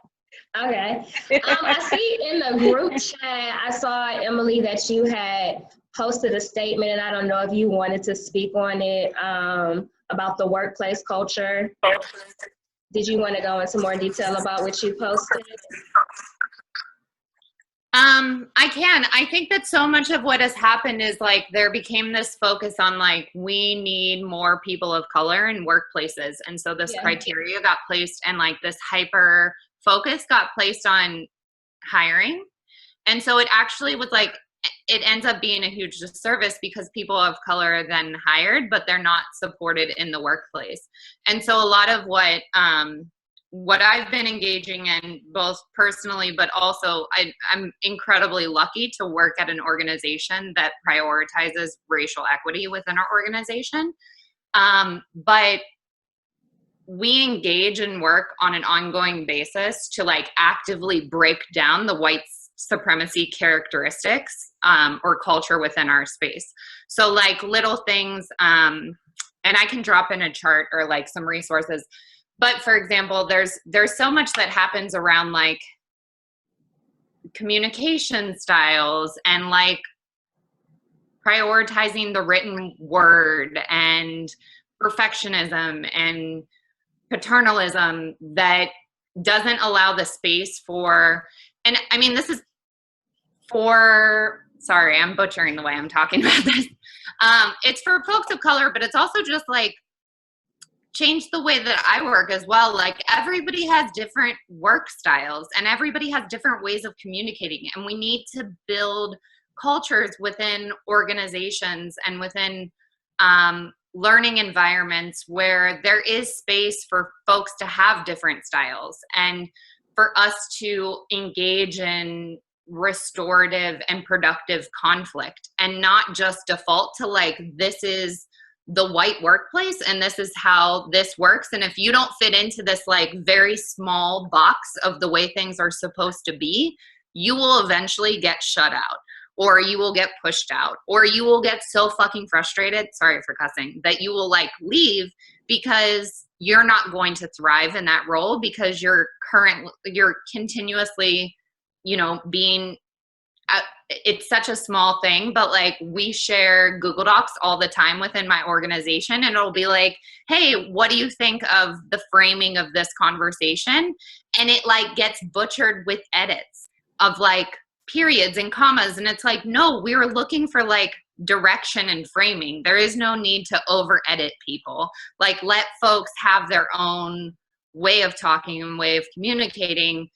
Okay. I see in the group chat, I saw, Emily, that you had posted a statement, and I don't know if you wanted to speak on it, about the workplace culture. Did you want to go into more detail about what you posted? I can. I think that so much of what has happened is, like, there became this focus on, like, we need more people of color in workplaces. And so this criteria got placed, and, like, this hyper focus got placed on hiring. And so it actually was like, it ends up being a huge disservice, because people of color are then hired, but they're not supported in the workplace. And so a lot of what I've been engaging in, both personally, but also I'm incredibly lucky to work at an organization that prioritizes racial equity within our organization. But we engage and work on an ongoing basis to, like, actively break down the white supremacy characteristics or culture within our space. So, like, little things, and I can drop in a chart or, like, some resources. But for example, there's so much that happens around, like, communication styles and, like, prioritizing the written word and perfectionism and paternalism that doesn't allow the space for, and I mean, this is for, sorry, I'm butchering the way I'm talking about this. It's for folks of color, but it's also just, like, change the way that I work as well. Like, everybody has different work styles, and everybody has different ways of communicating, and we need to build cultures within organizations and within learning environments where there is space for folks to have different styles and for us to engage in restorative and productive conflict and not just default to like, this is the white workplace and this is how this works. And if you don't fit into this like very small box of the way things are supposed to be, you will eventually get shut out, or you will get pushed out, or you will get so fucking frustrated, sorry for cussing, that you will like leave because you're not going to thrive in that role because you're continuously, you know, being it's such a small thing, but like we share Google Docs all the time within my organization, and it'll be like, hey, what do you think of the framing of this conversation? And it like gets butchered with edits of like periods and commas. And it's like, no, we were looking for like direction and framing. There is no need to over edit people. Like, let folks have their own way of talking and way of communicating.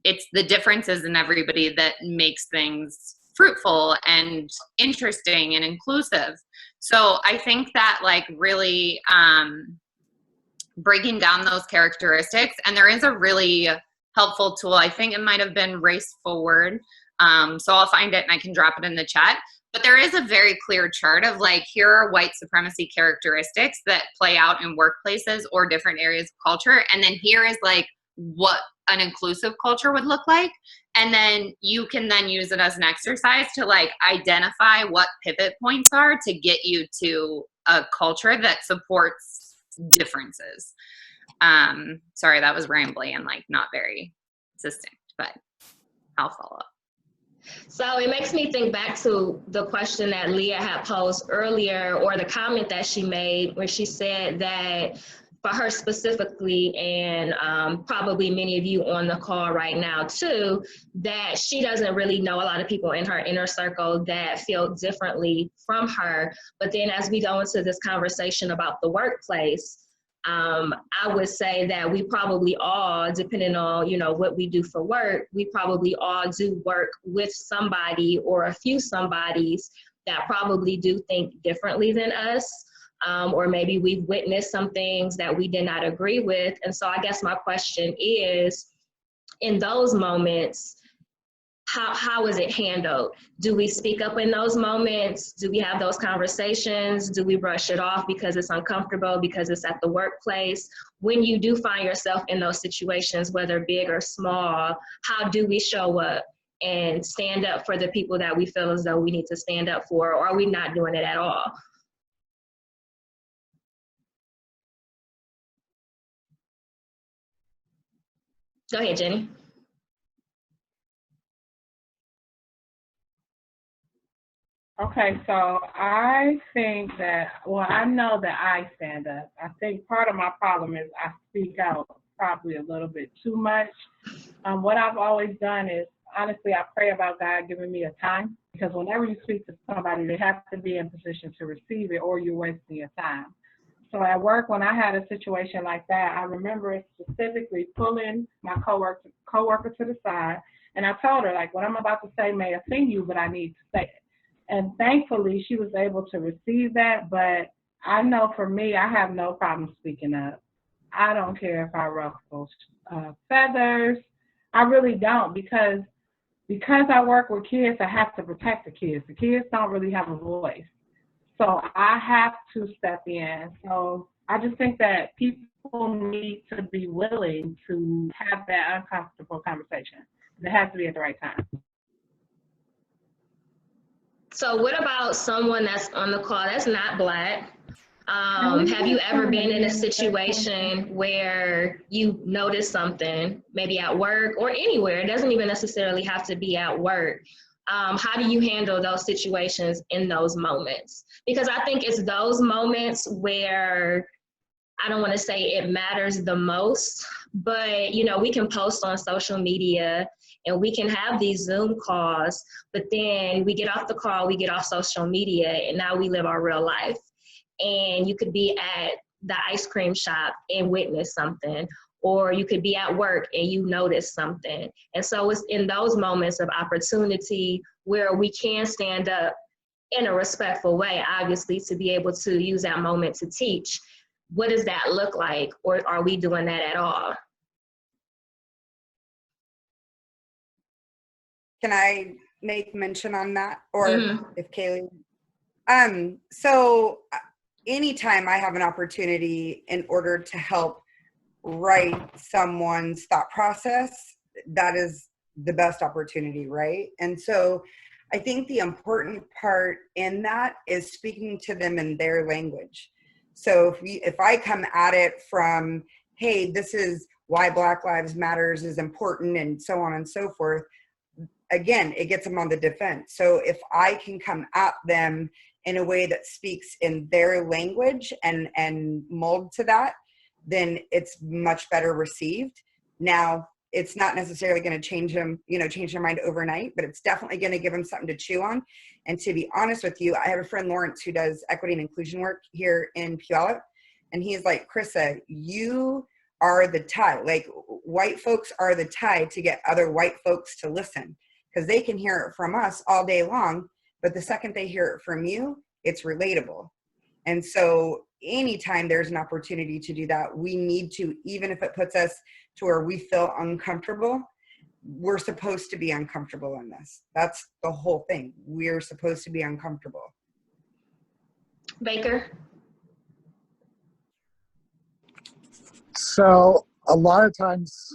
It's the differences in everybody that makes things fruitful and interesting and inclusive. So I think that like really breaking down those characteristics, and there is a really helpful tool. I think it might have been Race Forward. So I'll find it and I can drop it in the chat. But there is a very clear chart of like, here are white supremacy characteristics that play out in workplaces or different areas of culture. And then here is like what an inclusive culture would look like. And then you can then use it as an exercise to like identify what pivot points are to get you to a culture that supports differences. Sorry, that was rambly and like not very succinct, but I'll follow up. So it makes me think back to the question that Leah had posed earlier, or the comment that she made where she said that for her specifically, and probably many of you on the call right now too, that she doesn't really know a lot of people in her inner circle that feel differently from her. But then as we go into this conversation about the workplace, I would say that we probably all, depending on, you know, what we do for work, we probably all do work with somebody or a few somebodies that probably do think differently than us. Or maybe we've witnessed some things that we did not agree with. And so I guess my question is, in those moments, how is it handled? Do we speak up in those moments? Do we have those conversations? Do we brush it off because it's uncomfortable, because it's at the workplace? When you do find yourself in those situations, whether big or small, how do we show up and stand up for the people that we feel as though we need to stand up for, or are we not doing it at all? Go ahead, Jenny. Okay, so I think that, well, I know that I stand up. I think part of my problem is I speak out probably a little bit too much. What I've always done is, honestly, I pray about God giving me a time, because whenever you speak to somebody, they have to be in position to receive it, or you're wasting your time. So at work, when I had a situation like that, I remember specifically pulling my coworker to the side, and I told her, like, what I'm about to say may offend you, but I need to say it. And thankfully, she was able to receive that. But I know for me, I have no problem speaking up. I don't care if I ruffle feathers. I really don't, because I work with kids, I have to protect the kids. The kids don't really have a voice. So I have to step in. So I just think that people need to be willing to have that uncomfortable conversation. It has to be at the right time. So what about someone that's on the call that's not Black? Have you ever been in a situation where you noticed something, maybe at work or anywhere? It doesn't even necessarily have to be at work. How do you handle those situations in those moments? Because I think it's those moments where, I don't want to say it matters the most, but you know, we can post on social media and we can have these Zoom calls, but then we get off the call, we get off social media, and now we live our real life. And you could be at the ice cream shop and witness something, or you could be at work and you notice something. And so it's in those moments of opportunity where we can stand up in a respectful way, obviously, to be able to use that moment to teach. What does that look like? Or are we doing that at all? Can I make mention on that? Or if Kaylee? So anytime I have an opportunity in order to help write someone's thought process, that is the best opportunity, right? And so I think the important part in that is speaking to them in their language. So if I come at it from, hey, this is why Black Lives Matters is important and so on and so forth, again, it gets them on the defense. So if I can come at them in a way that speaks in their language and mold to that, then it's much better received. Now, it's not necessarily going to change them, change their mind overnight, but it's definitely going to give them something to chew on. And to be honest with you, I have a friend, Lawrence, who does equity and inclusion work here in Puyallup. And he's like, Krista, you are the tie. Like, white folks are the tie to get other white folks to listen, because they can hear it from us all day long. But the second they hear it from you, it's relatable. And so anytime there's an opportunity to do that, we need to, even if it puts us to where we feel uncomfortable, we're supposed to be uncomfortable in this. That's the whole thing. We're supposed to be uncomfortable. Baker? So a lot of times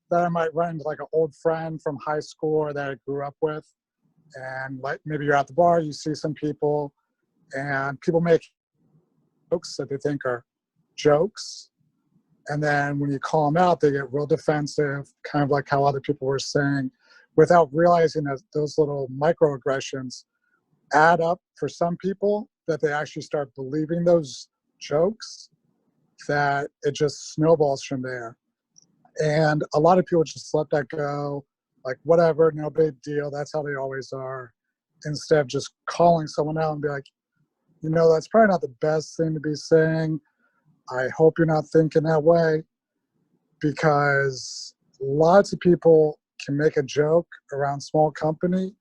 that I might run into like an old friend from high school or that I grew up with, and like maybe you're at the bar, you see some people, and people make jokes that they think are jokes. And then when you call them out, they get real defensive, kind of like how other people were saying, without realizing that those little microaggressions add up for some people, that they actually start believing those jokes, that it just snowballs from there. And a lot of people just let that go, like, whatever, no big deal, that's how they always are, instead of just calling someone out and be like, that's probably not the best thing to be saying. I hope you're not thinking that way, because lots of people can make a joke around small company,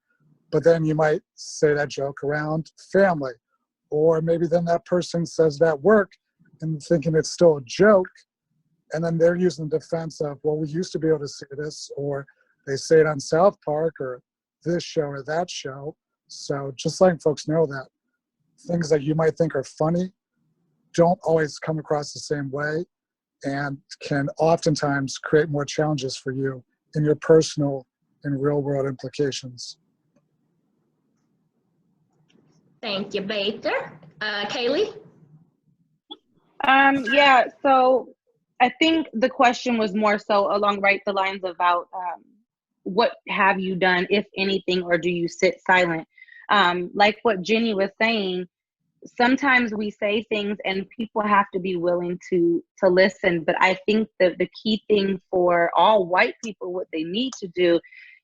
but then you might say that joke around family, or maybe then that person says that work and thinking it's still a joke, and then they're using the defense of, well, we used to be able to say this, or they say it on South Park or this show or that show. So just letting folks know that things that you might think are funny don't always come across the same way, and can oftentimes create more challenges for you in your personal and real world implications. Thank you, Baker. Kaylee? Yeah, so I think the question was more so along the lines about what have you done, if anything, or do you sit silent? Like what Jenny was saying, sometimes we say things and people have to be willing to listen. But I think that the key thing for all white people, what they need to do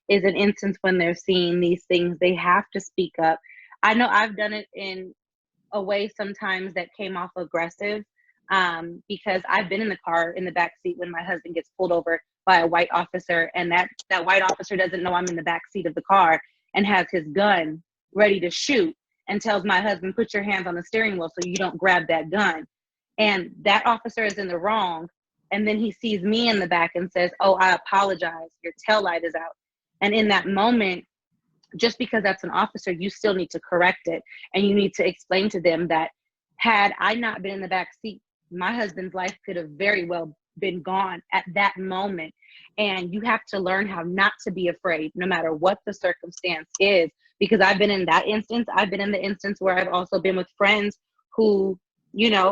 is, an instance when they're seeing these things, they have to speak up. I know I've done it in a way sometimes that came off aggressive, because I've been in the car in the back seat when my husband gets pulled over by a white officer, and that white officer doesn't know I'm in the back seat of the car and has his gun ready to shoot, and tells my husband, put your hands on the steering wheel so you don't grab that gun. And that officer is in the wrong. And then he sees me in the back and says, oh, I apologize, your tail light is out. And in that moment, just because that's an officer, you still need to correct it. And you need to explain to them that had I not been in the back seat, my husband's life could have very well been gone at that moment. And you have to learn how not to be afraid, no matter what the circumstance is. Because I've been in that instance. I've been in the instance where I've also been with friends who,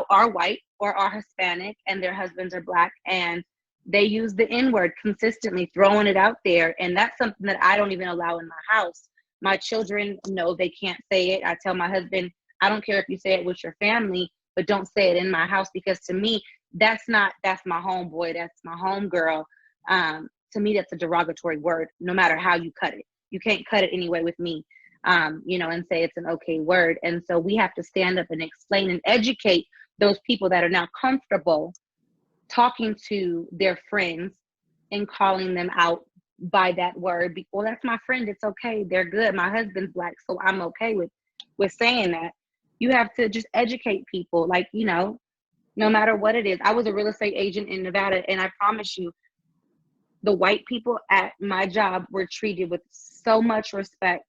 are white or are Hispanic and their husbands are Black, and they use the N-word consistently, throwing it out there. And that's something that I don't even allow in my house. My children know they can't say it. I tell my husband, I don't care if you say it with your family, but don't say it in my house, because to me, that's my homeboy, that's my homegirl. To me, that's a derogatory word, no matter how you cut it. You can't cut it anyway with me, and say it's an okay word. And so we have to stand up and explain and educate those people that are now comfortable talking to their friends and calling them out by that word. Well, that's my friend. It's okay. They're good. My husband's Black, so I'm okay with saying that. You have to just educate people, like, you know, no matter what it is. I was a real estate agent in Nevada, and I promise you, the white people at my job were treated with so much respect,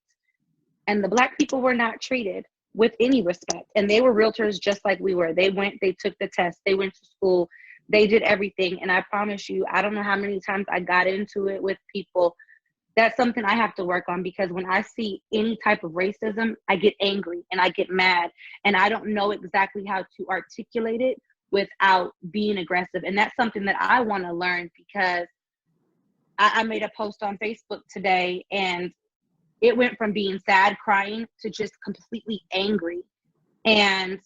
and the Black people were not treated with any respect. And they were realtors just like we were. They took the test, they went to school, they did everything. And I promise you, I don't know how many times I got into it with people. That's something I have to work on, because when I see any type of racism, I get angry and I get mad, and I don't know exactly how to articulate it without being aggressive. And that's something that I want to learn, because I made a post on Facebook today, and it went from being sad, crying, to just completely angry. And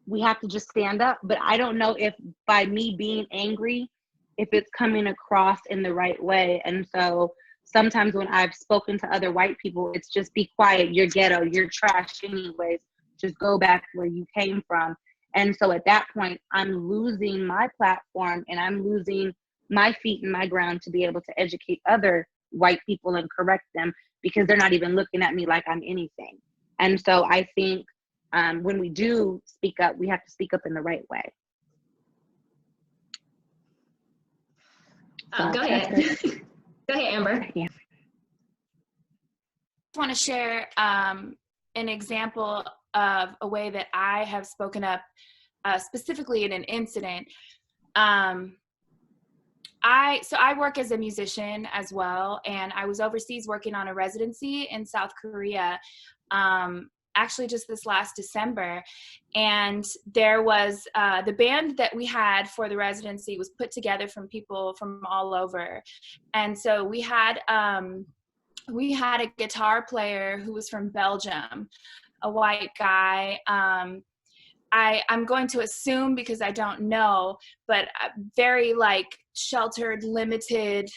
we have to just stand up. But I don't know if by me being angry, if it's coming across in the right way. And so sometimes when I've spoken to other white people, it's just, be quiet, you're ghetto, you're trash anyways, just go back where you came from. And so at that point, I'm losing my platform, and I'm losing my feet in my ground to be able to educate other white people and correct them, because they're not even looking at me like I'm anything. And so I think when we do speak up, we have to speak up in the right way. So go ahead. Go ahead, Amber. Yeah. I want to share an example of a way that I have spoken up specifically in an incident. I work as a musician as well, and I was overseas working on a residency in South Korea, actually just this last December. And there was the band that we had for the residency was put together from people from all over. And so we had a guitar player who was from Belgium, a white guy. I'm going to assume, because I don't know, but very like sheltered, limited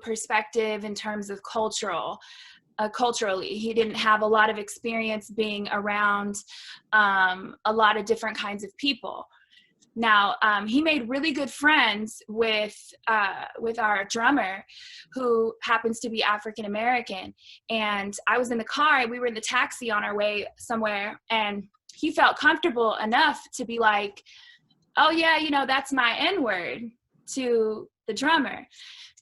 perspective in terms of culturally. He didn't have a lot of experience being around a lot of different kinds of people. Now, he made really good friends with our drummer, who happens to be African American. And I was in the car, we were in the taxi on our way somewhere, and he felt comfortable enough to be like, oh yeah, you know, that's my N-word, to the drummer.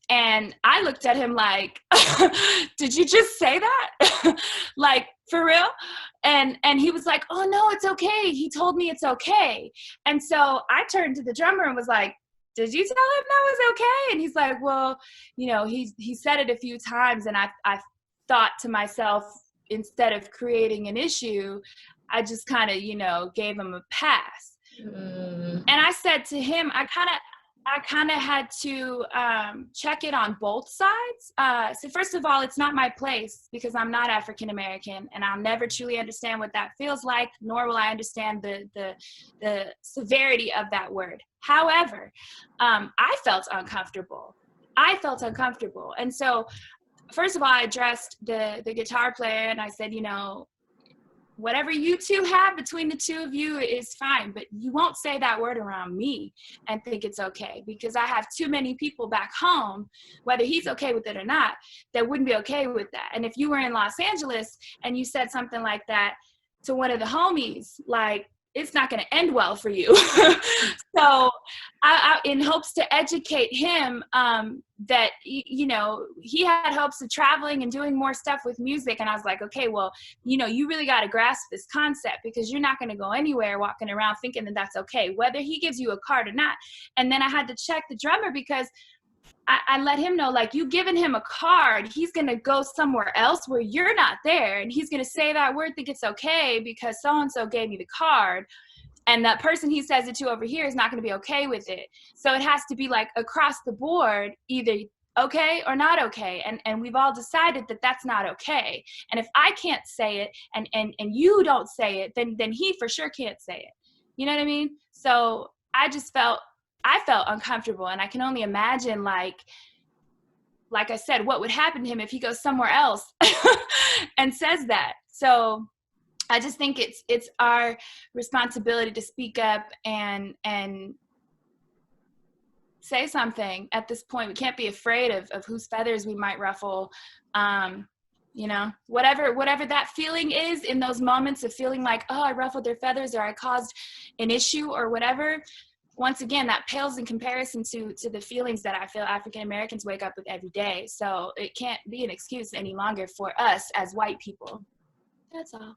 And I looked at him like, did you just say that? Like, for real? And he was like, oh no, it's okay. He told me it's okay. And so I turned to the drummer and was like, did you tell him that was okay? And he's like, well, you know, he said it a few times, and I thought to myself, instead of creating an issue, I just kind of, you know, gave him a pass. And I said to him, I kind of had to check it on both sides. So first of all, it's not my place, because I'm not African American, and I'll never truly understand what that feels like, nor will I understand the severity of that word. However, I felt uncomfortable. And so first of all, I addressed the guitar player, and I said, you know, whatever you two have between the two of you is fine, but you won't say that word around me and think it's okay, because I have too many people back home, whether he's okay with it or not, that wouldn't be okay with that. And if you were in Los Angeles and you said something like that to one of the homies, like, it's not going to end well for you. So I in hopes to educate him that, you know, he had hopes of traveling and doing more stuff with music. And I was like, okay, well, you know, you really got to grasp this concept, because you're not going to go anywhere walking around thinking that that's okay, whether he gives you a card or not. And then I had to check the drummer, because I let him know, like, you giving him a card, he's going to go somewhere else where you're not there, and he's going to say that word, think it's okay because so-and-so gave me the card, and that person he says it to over here is not going to be okay with it. So it has to be like across the board, either okay or not okay, and we've all decided that that's not okay. And if I can't say it and you don't say it, then he for sure can't say it. You know what I mean? So I felt uncomfortable, and I can only imagine, like I said, what would happen to him if he goes somewhere else and says that. So I just think it's our responsibility to speak up and say something at this point. We can't be afraid of whose feathers we might ruffle. You know, whatever that feeling is in those moments of feeling like, oh, I ruffled their feathers or I caused an issue or whatever. Once again, that pales in comparison to the feelings that I feel African Americans wake up with every day. So it can't be an excuse any longer for us as white people. That's all.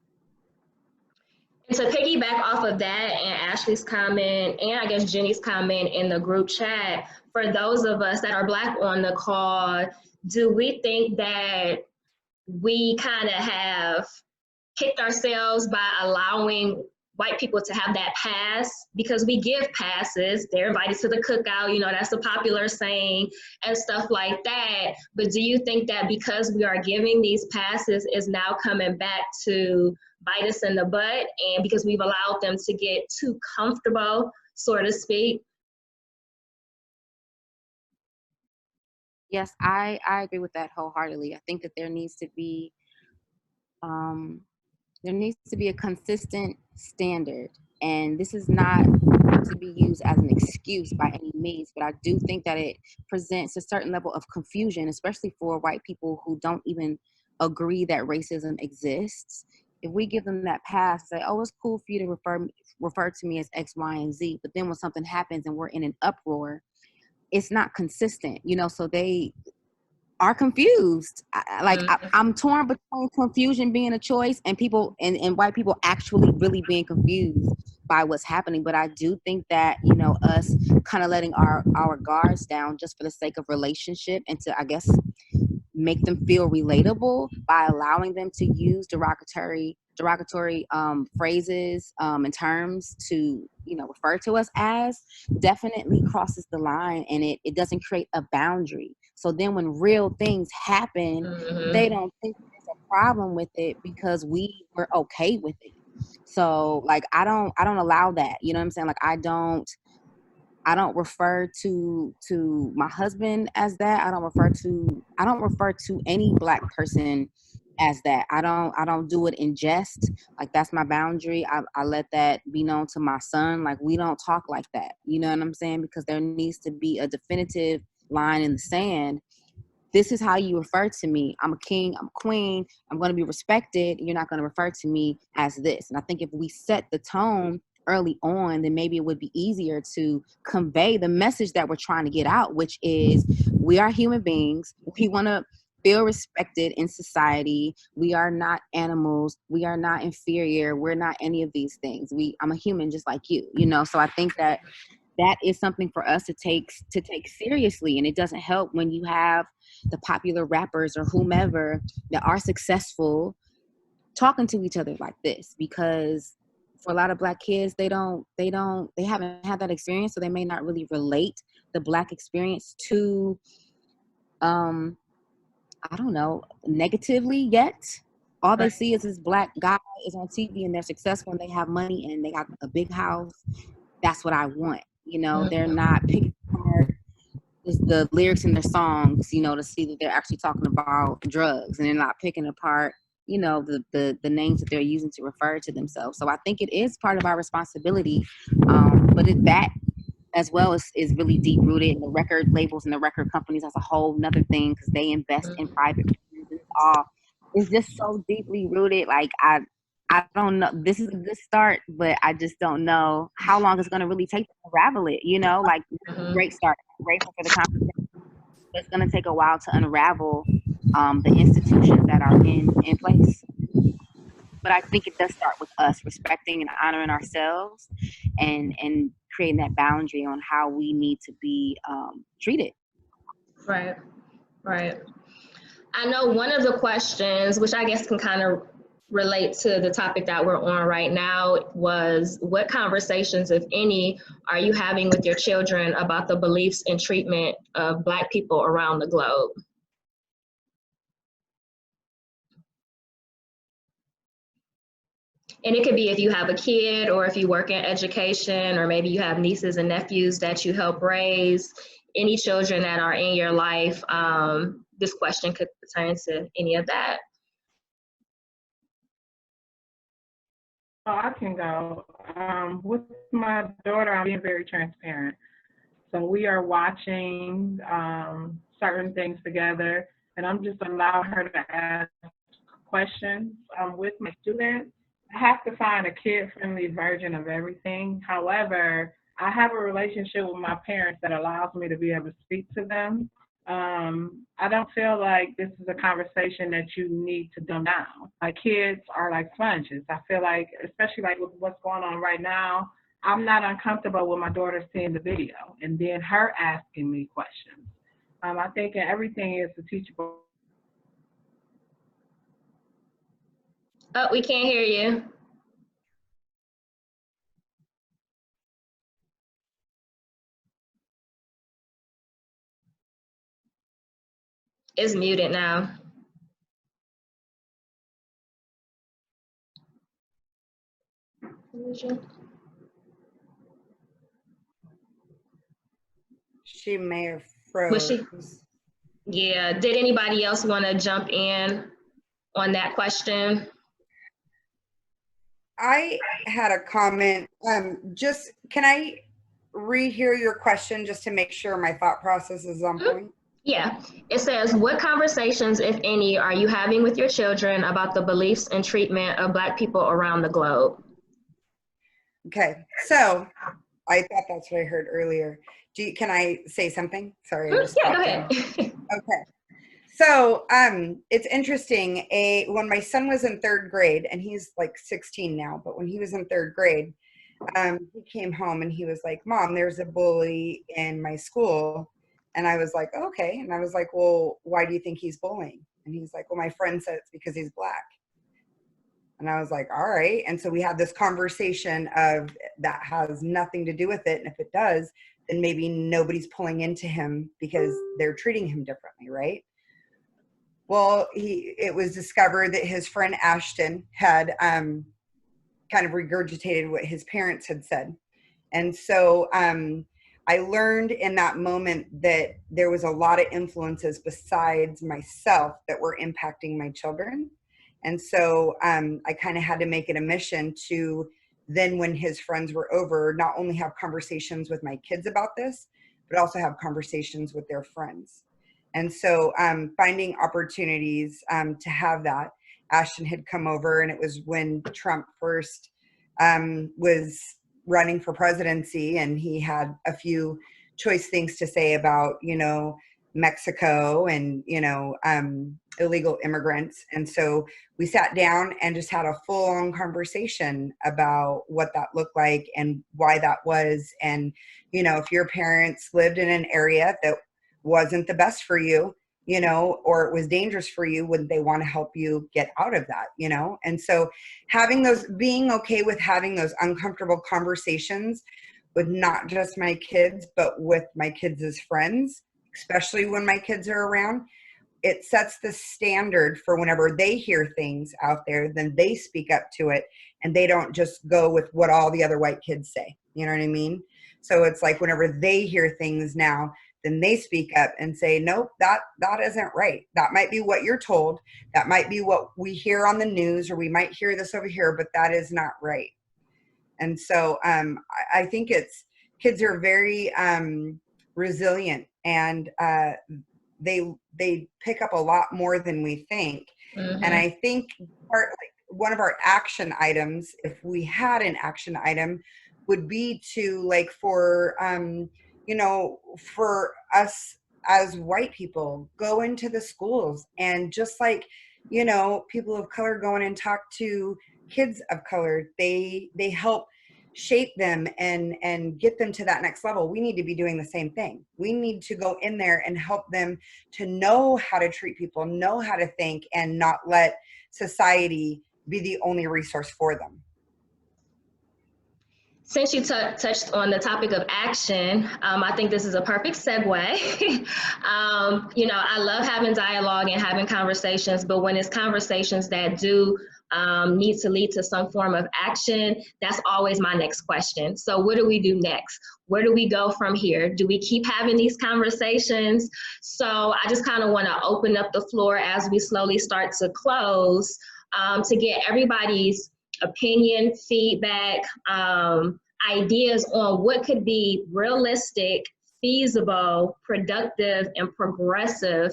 And to piggyback off of that and Ashley's comment, and I guess Jenny's comment in the group chat, for those of us that are Black on the call, do we think that we kind of have kicked ourselves by allowing white people to have that pass? Because we give passes, they're invited to the cookout, you know, that's the popular saying and stuff like that. But do you think that because we are giving these passes is now coming back to bite us in the butt, and because we've allowed them to get too comfortable, so to speak? Yes, I agree with that wholeheartedly. I think that there needs to be a consistent standard, and this is not to be used as an excuse by any means, but I do think that it presents a certain level of confusion, especially for white people who don't even agree that racism exists. If we give them that pass, say, oh, it's cool for you to refer to me as X, Y, and Z, but then when something happens and we're in an uproar, it's not consistent, you know, so they are confused. I'm torn between confusion being a choice and people and white people actually really being confused by what's happening. But I do think that, you know, us kind of letting our guards down just for the sake of relationship and to, I guess, make them feel relatable by allowing them to use derogatory phrases and terms to, you know, refer to us as, definitely crosses the line, and it doesn't create a boundary. So then when real things happen, they don't think there's a problem with it because we were okay with it. So like I don't allow that, you know what I'm saying? Like I don't refer to my husband as that. I don't refer to any Black person as that. I don't do it in jest. Like that's my boundary. I let that be known to my son. Like we don't talk like that. You know what I'm saying? Because there needs to be a definitive line in the sand. This is how you refer to me. I'm a king, I'm a queen, I'm going to be respected. You're not going to refer to me as this. And I think if we set the tone early on, then maybe it would be easier to convey the message that we're trying to get out, which is we are human beings. We want to feel respected in society. We are not animals. We are not inferior. We're not any of these things. I'm a human just like you, you know? So I think that is something for us to take seriously. And it doesn't help when you have the popular rappers or whomever that are successful talking to each other like this, because for a lot of Black kids, they haven't had that experience, so they may not really relate the Black experience to, I don't know, negatively yet. All they see is this Black guy is on TV and they're successful and they have money and they got a big house. That's what I want. You know, they're not picking apart the lyrics in their songs, you know, to see that they're actually talking about drugs, and they're not picking apart, you know, the names that they're using to refer to themselves. So I think it is part of our responsibility, but that as well is really deep rooted in the record labels and the record companies as a whole nother thing, because they invest in private it's just so deeply rooted. Like I don't know, this is a good start, but I just don't know how long it's going to really take to unravel it, you know? Like great start, grateful for the conversation. It's going to take a while to unravel the institutions that are in place. But I think it does start with us respecting and honoring ourselves and creating that boundary on how we need to be treated. Right. I know one of the questions, which I guess can kind of relate to the topic that we're on right now, was what conversations, if any, are you having with your children about the beliefs and treatment of Black people around the globe? And it could be if you have a kid or if you work in education, or maybe you have nieces and nephews that you help raise, any children that are in your life. This question could pertain to any of that. I can go. With my daughter, I'm being very transparent. So we are watching certain things together, and I'm just allowing her to ask questions. With my students, I have to find a kid-friendly version of everything. However, I have a relationship with my parents that allows me to be able to speak to them. I don't feel like this is a conversation that you need to dumb down. Like, kids are like sponges. I feel like, especially like with what's going on right now, I'm not uncomfortable with my daughter seeing the video and then her asking me questions. I think everything is a teachable. Oh, we can't hear you. It's muted now. She may have Was she? froze. Yeah. Did anybody else want to jump in on that question? I had a comment. Just can I rehear your question just to make sure my thought process is on point? Yeah. It says, what conversations, if any, are you having with your children about the beliefs and treatment of Black people around the globe? Okay. So I thought that's what I heard earlier. Can I say something? Sorry, I just Yeah, go popped ahead. in. Okay. So it's interesting. When my son was in 3rd grade, and he's like 16 now, but when he was in 3rd grade, he came home and he was like, "Mom, there's a bully in my school." And I was like, "Okay." And I was like, "Well, why do you think he's bullying?" And he's like, "Well, my friend said it's because he's Black." And I was like, "All right." And so we had this conversation of that has nothing to do with it. And if it does, then maybe nobody's pulling into him because they're treating him differently, right? Well, it was discovered that his friend Ashton had kind of regurgitated what his parents had said. And so I learned in that moment that there was a lot of influences besides myself that were impacting my children. And so I kind of had to make it a mission to then, when his friends were over, not only have conversations with my kids about this, but also have conversations with their friends. And so finding opportunities to have that. Ashton had come over, and it was when Trump first was running for presidency, and he had a few choice things to say about, Mexico and, illegal immigrants. And so we sat down and just had a full-on conversation about what that looked like and why that was. And, if your parents lived in an area that wasn't the best for you, or it was dangerous for you, wouldn't they want to help you get out of that, And so being okay with having those uncomfortable conversations with not just my kids, but with my kids' friends, especially when my kids are around, it sets the standard for whenever they hear things out there, then they speak up to it, and they don't just go with what all the other white kids say. You know what I mean? So it's like whenever they hear things now, then they speak up and say, "Nope, that isn't right. That might be what you're told. That might be what we hear on the news, or we might hear this over here, but that is not right." And so I think kids are very resilient, and they pick up a lot more than we think. Mm-hmm. And I think one of our action items, if we had an action item, would be to for us as white people, go into the schools and just people of color go in and talk to kids of color. They help shape them and get them to that next level. We need to be doing the same thing. We need to go in there and help them to know how to treat people, know how to think, and not let society be the only resource for them. Since you touched on the topic of action, I think this is a perfect segue. I love having dialogue and having conversations, but when it's conversations that do need to lead to some form of action, that's always my next question. So what do we do next? Where do we go from here? Do we keep having these conversations? So I just kind of want to open up the floor as we slowly start to close to get everybody's opinion, feedback, ideas on what could be realistic, feasible, productive, and progressive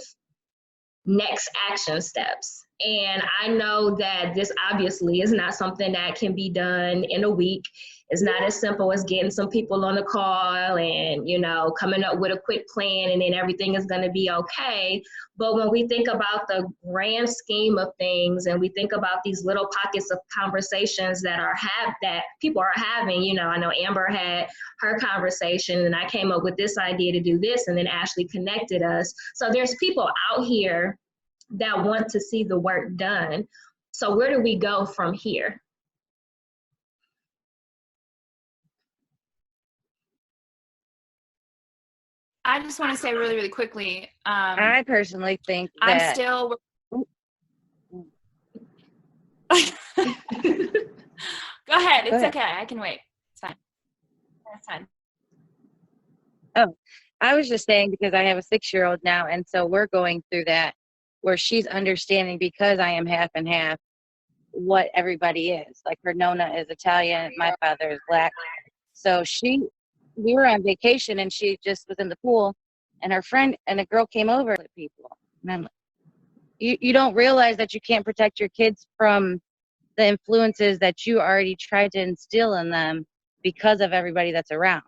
next action steps. And I know that this obviously is not something that can be done in a week. It's not as simple as getting some people on the call and, you know, coming up with a quick plan and then everything is going to be okay. But when we think about the grand scheme of things and we think about these little pockets of conversations that people are having, you know, I know Amber had her conversation and I came up with this idea to do this and then Ashley connected us. So there's people out here that want to see the work done. So where do we go from here? I just want to say really, really quickly. I personally think that I'm still. Go ahead. It's okay. I can wait. It's fine. That's fine. Oh, I was just saying because I have a 6-year-old now, and so we're going through that where she's understanding because I am half and half what everybody is. Like her Nona is Italian, my father is Black. So we were on vacation and she just was in the pool and her friend and a girl came over with people. And I'm like, you don't realize that you can't protect your kids from the influences that you already tried to instill in them because of everybody that's around.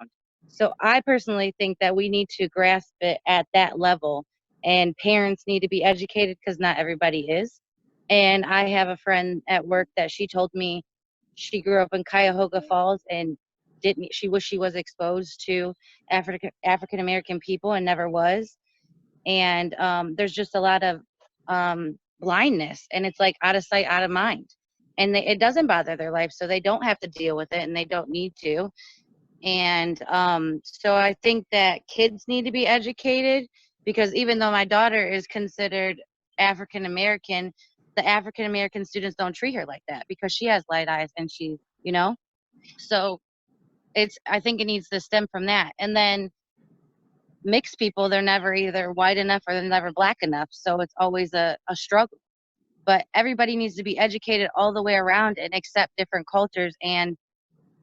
So I personally think that we need to grasp it at that level, and parents need to be educated because not everybody is. And I have a friend at work that she told me she grew up in Cuyahoga Falls and she wished she was exposed to African American people and never was. And there's just a lot of blindness, and it's like out of sight, out of mind. And it doesn't bother their life, so they don't have to deal with it and they don't need to. And so I think that kids need to be educated, because even though my daughter is considered African American, the African American students don't treat her like that because she has light eyes and she, you know. So I think it needs to stem from that. And then mixed people, they're never either white enough or they're never Black enough. So it's always a struggle. But everybody needs to be educated all the way around and accept different cultures. And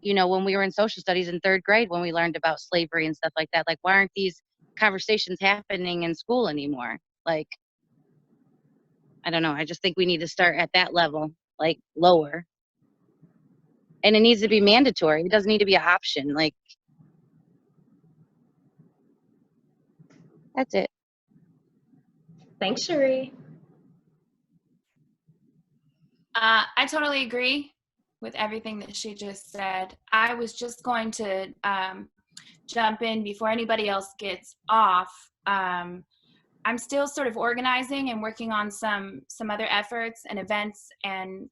you know, when we were in social studies in 3rd grade, when we learned about slavery and stuff like that, like, why aren't these conversations happening in school anymore? Like, I don't know. I just think we need to start at that level, like lower. And it needs to be mandatory. It doesn't need to be an option. Like, that's it. Thanks, Cherie. I totally agree with everything that she just said. I was just going to jump in before anybody else gets off. I'm still sort of organizing and working on some other efforts and events and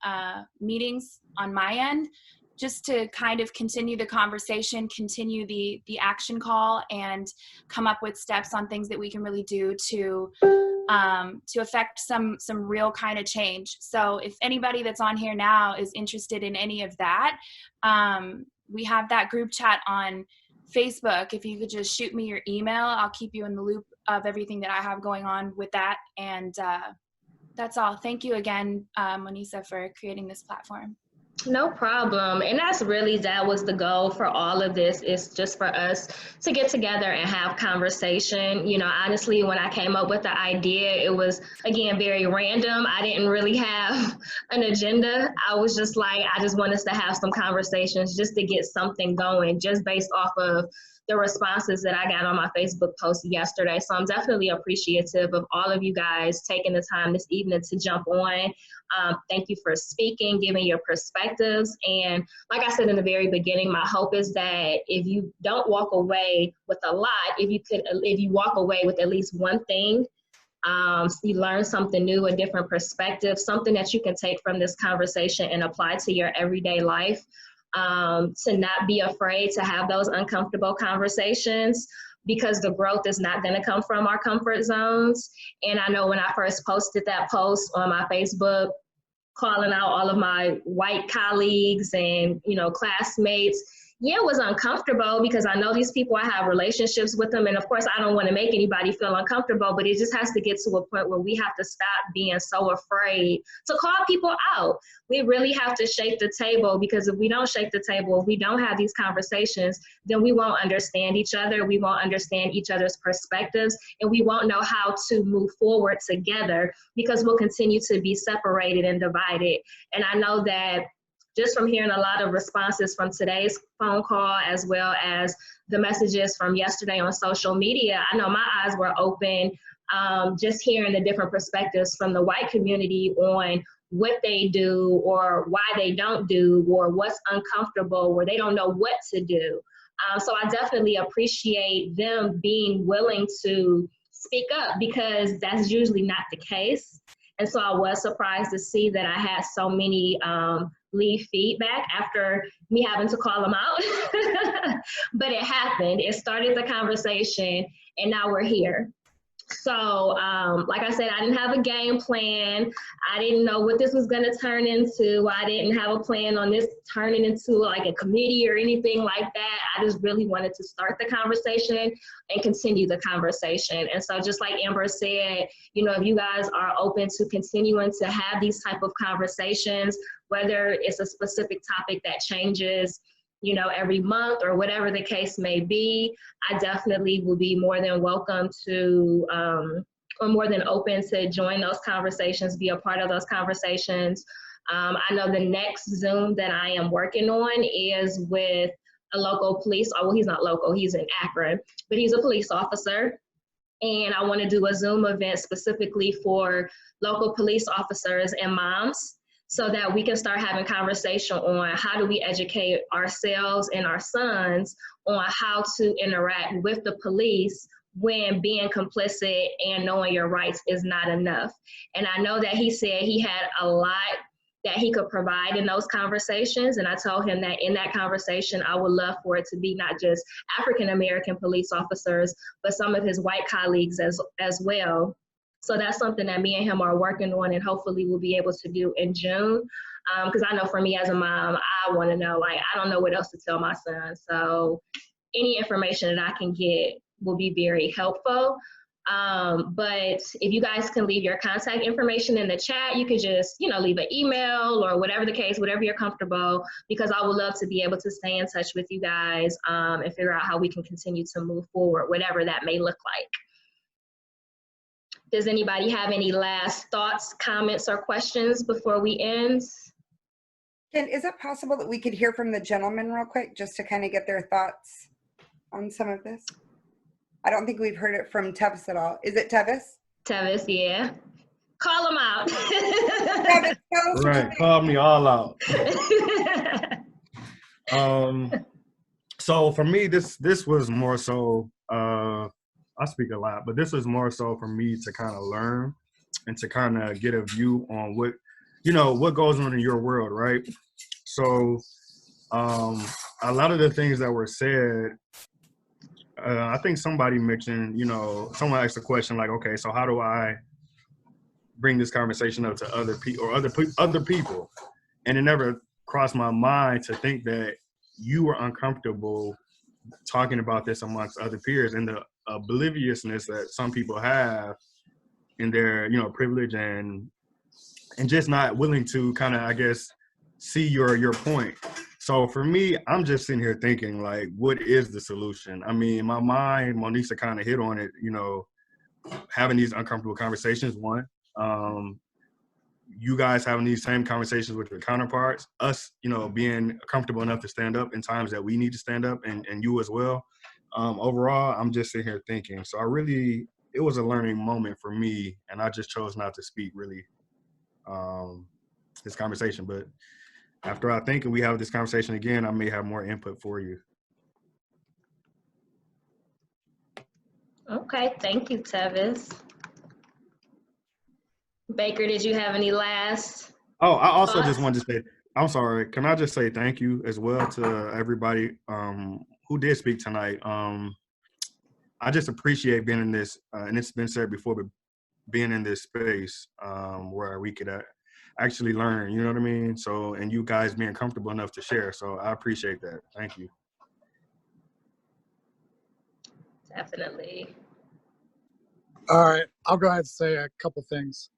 meetings on my end, just to kind of continue the conversation, continue the action call, and come up with steps on things that we can really do to affect some real kind of change. So if anybody that's on here now is interested in any of that, we have that group chat on Facebook. If you could just shoot me your email, I'll keep you in the loop of everything that I have going on with that. And that's all. Thank you again, Monisa, for creating this platform. No problem. And that was the goal for all of this, is just for us to get together and have conversation. You know, honestly, when I came up with the idea, it was, again, very random. I didn't really have an agenda. I was just like, I just want us to have some conversations just to get something going, just based off of the responses that I got on my Facebook post yesterday. So I'm definitely appreciative of all of you guys taking the time this evening to jump on. Thank you for speaking, giving your perspectives. And like I said in the very beginning, my hope is that if you don't walk away with a lot, if you walk away with at least one thing, you learn something new, a different perspective, something that you can take from this conversation and apply to your everyday life. To not be afraid to have those uncomfortable conversations, because the growth is not going to come from our comfort zones. And I know when I first posted that post on my Facebook, calling out all of my white colleagues and, you know, classmates, yeah, it was uncomfortable because I know these people, I have relationships with them. And of course, I don't want to make anybody feel uncomfortable, but it just has to get to a point where we have to stop being so afraid to call people out. We really have to shake the table, because if we don't shake the table, if we don't have these conversations, then we won't understand each other. We won't understand each other's perspectives, and we won't know how to move forward together, because we'll continue to be separated and divided. And I know that just from hearing a lot of responses from today's phone call, as well as the messages from yesterday on social media, I know my eyes were open, just hearing the different perspectives from the white community on what they do or why they don't do, or what's uncomfortable, where they don't know what to do. So I definitely appreciate them being willing to speak up, because that's usually not the case. And so I was surprised to see that I had so many leave feedback after me having to call them out. But it happened. It started the conversation, and now we're here. So, like I said, I didn't have a game plan. I didn't know what this was going to turn into. I didn't have a plan on this turning into like a committee or anything like that. I just really wanted to start the conversation and continue the conversation. And so just like Amber said, you know, if you guys are open to continuing to have these type of conversations, whether it's a specific topic that changes, you know, every month or whatever the case may be, I definitely will be more than welcome to, or more than open to join those conversations, be a part of those conversations. I know the next Zoom that I am working on is with a local police, oh, well, he's not local, he's in Akron, but he's a police officer. And I want to do a Zoom event specifically for local police officers and moms, so that we can start having conversation on how do we educate ourselves and our sons on how to interact with the police when being complicit and knowing your rights is not enough. And I know that he said he had a lot that he could provide in those conversations. And I told him that in that conversation, I would love for it to be not just African-American police officers, but some of his white colleagues as well. So that's something that me and him are working on, and hopefully we'll be able to do in June. Because I know for me as a mom, I want to know, like, I don't know what else to tell my son. So any information that I can get will be very helpful. But if you guys can leave your contact information in the chat, you could just, you know, leave an email or whatever the case, whatever you're comfortable, because I would love to be able to stay in touch with you guys and figure out how we can continue to move forward, whatever that may look like. Does anybody have any last thoughts, comments, or questions before we end? Is it possible that we could hear from the gentleman real quick, just to kind of get their thoughts on some of this? I don't think we've heard it from Tevis at all. Is it Tevis? Tevis, yeah. Call them out. Tevis, tell us right, call me all out. So for me, this was more so, I speak a lot, but this was more so for me to kind of learn and to kind of get a view on what, you know, what goes on in your world, right? So a lot of the things that were said, I think somebody mentioned, you know, someone asked a question like, okay, so how do I bring this conversation up to other people or other people? And it never crossed my mind to think that you were uncomfortable talking about this amongst other peers, and the obliviousness that some people have in their, you know, privilege and just not willing to kind of, I guess, see your point. So for me, I'm just sitting here thinking, like, what is the solution? I mean, my mind, Monisa kind of hit on it, you know, having these uncomfortable conversations, one. You guys having these same conversations with your counterparts, us, you know, being comfortable enough to stand up in times that we need to stand up, and you as well. Overall, I'm just sitting here thinking. So it was a learning moment for me, and I just chose not to speak really this conversation. But after I think and we have this conversation again, I may have more input for you. Okay, thank you, Tevis. Baker, did you have any last? Oh, I also thoughts? just wanted to say, I'm sorry, can I just say thank you as well to everybody who did speak tonight. I just appreciate being in this, and it's been said before, but being in this space where we could actually learn, you know what I mean? So, and you guys being comfortable enough to share. So I appreciate that. Thank you. Definitely. All right, I'll go ahead and say a couple things.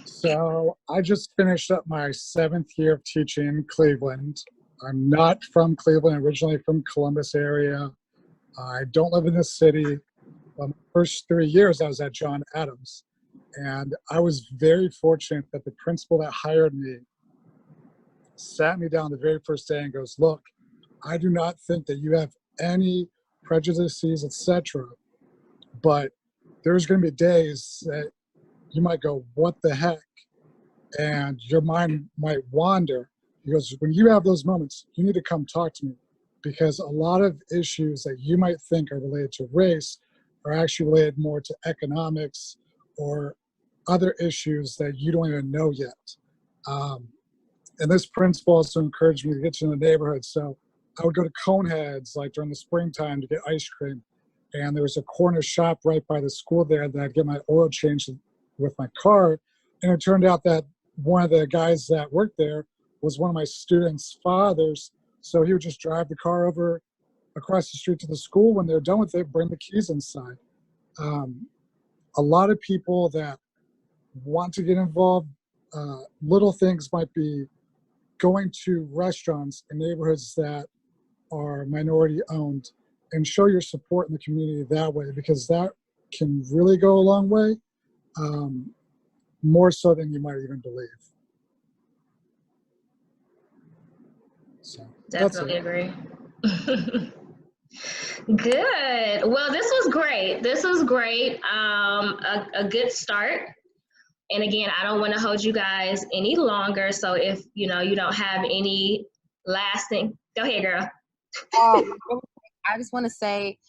So I just finished up my 7th year of teaching in Cleveland. I'm not from Cleveland, originally from Columbus area. I don't live in the city. The first 3 years I was at John Adams. And I was very fortunate that the principal that hired me sat me down the very first day and goes, look, I do not think that you have any prejudices, etc. But there's going to be days that you might go, what the heck? And your mind might wander. He goes, when you have those moments, you need to come talk to me, because a lot of issues that you might think are related to race are actually related more to economics or other issues that you don't even know yet. And this principal also encouraged me to get to the neighborhood. So I would go to Coneheads like during the springtime to get ice cream. And there was a corner shop right by the school there that I'd get my oil changed with my car. And it turned out that one of the guys that worked there was one of my students' fathers. So he would just drive the car over across the street to the school. When they're done with it, bring the keys inside. A lot of people that want to get involved, little things might be going to restaurants in neighborhoods that are minority owned and show your support in the community that way, because that can really go a long way, more so than you might even believe. So Definitely agree. Good. Well, this was great. This was great. A good start. And again, I don't want to hold you guys any longer. So if you don't have any last thing, go ahead, girl. I just want to say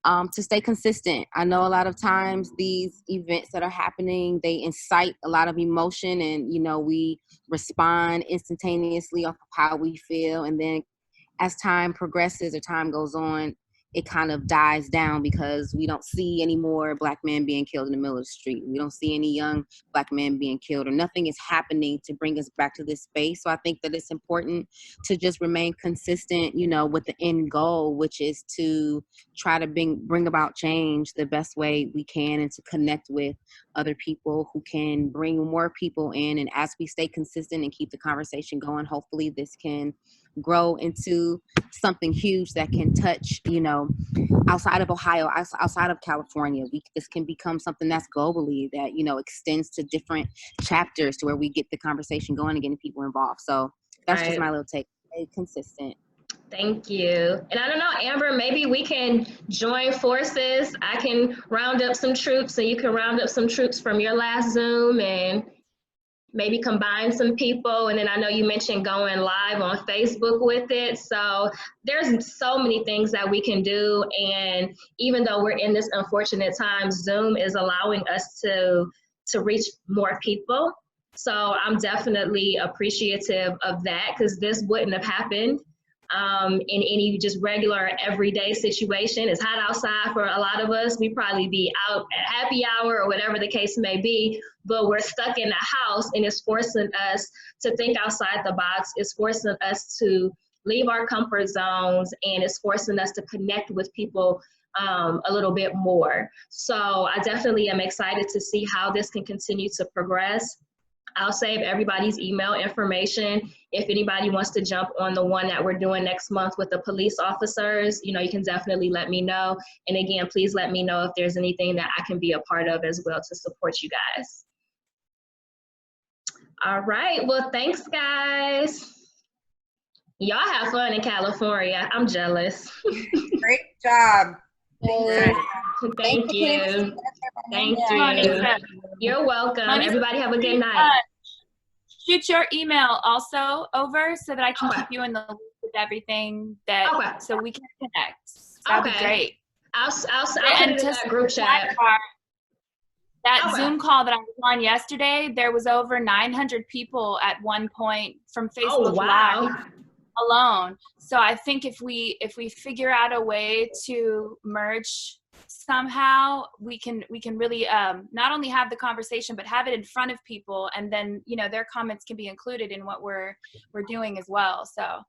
to stay consistent. I know a lot of times these events that are happening, they incite a lot of emotion, and we respond instantaneously off of how we feel, and then as time progresses or time goes on, it kind of dies down because we don't see any more Black men being killed in the middle of the street. We don't see any young Black men being killed, or nothing is happening to bring us back to this space. So I think that it's important to just remain consistent, with the end goal, which is to try to bring about change the best way we can, and to connect with other people who can bring more people in. And as we stay consistent and keep the conversation going, hopefully this can grow into something huge that can touch, outside of Ohio, outside of California. This can become something that's globally, that, extends to different chapters, to where we get the conversation going and getting people involved. So that's just my little take. Stay consistent. Thank you. And I don't know, Amber, maybe we can join forces. I can round up some troops and you can round up some troops from your last Zoom, and maybe combine some people. And then I know you mentioned going live on Facebook with it. So there's so many things that we can do. And even though we're in this unfortunate time, Zoom is allowing us to reach more people. So I'm definitely appreciative of that, because this wouldn't have happened in any just regular everyday situation. It's hot outside for a lot of us. We probably be out at happy hour or whatever the case may be, but we're stuck in the house, and it's forcing us to think outside the box. It's forcing us to leave our comfort zones, and it's forcing us to connect with people a little bit more. So I definitely am excited to see how this can continue to progress. I'll save everybody's email information. If anybody wants to jump on the one that we're doing next month with the police officers, you can definitely let me know. And again, please let me know if there's anything that I can be a part of as well to support you guys. All right, well, thanks, guys. Y'all have fun in California. I'm jealous. Great job. Right. Thank you. Thank you. You're welcome. Monisa, everybody have a good night. Shoot your email also over so that I can keep you in the loop with everything that so we can connect. That'd be great. I'll put it in that group chat. That Zoom call that I was on yesterday, there was over 900 people at one point from Facebook Live alone. So I think if we figure out a way to merge somehow, we can really not only have the conversation, but have it in front of people, and then their comments can be included in what we're doing as well. So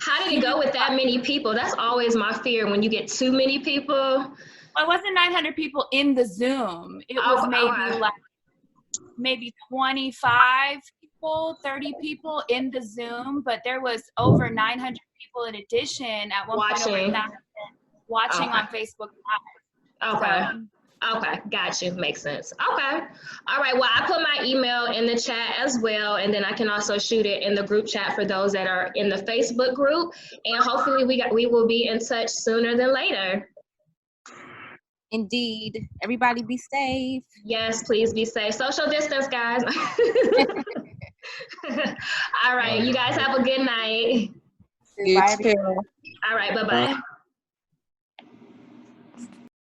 How did it go with that many people? That's always my fear when you get too many people. It wasn't 900 people in the Zoom. It was maybe 25 people, 30 people in the Zoom, but there was over 900 people in addition at one point, over 900 watching on Facebook Live. Okay. So, okay, got you. Makes sense. Okay. All right. Well, I put my email in the chat as well, and then I can also shoot it in the group chat for those that are in the Facebook group. And hopefully we will be in touch sooner than later. Indeed. Everybody be safe. Yes, please be safe. Social distance, guys. All right. You guys have a good night. You too. All right. Bye-bye.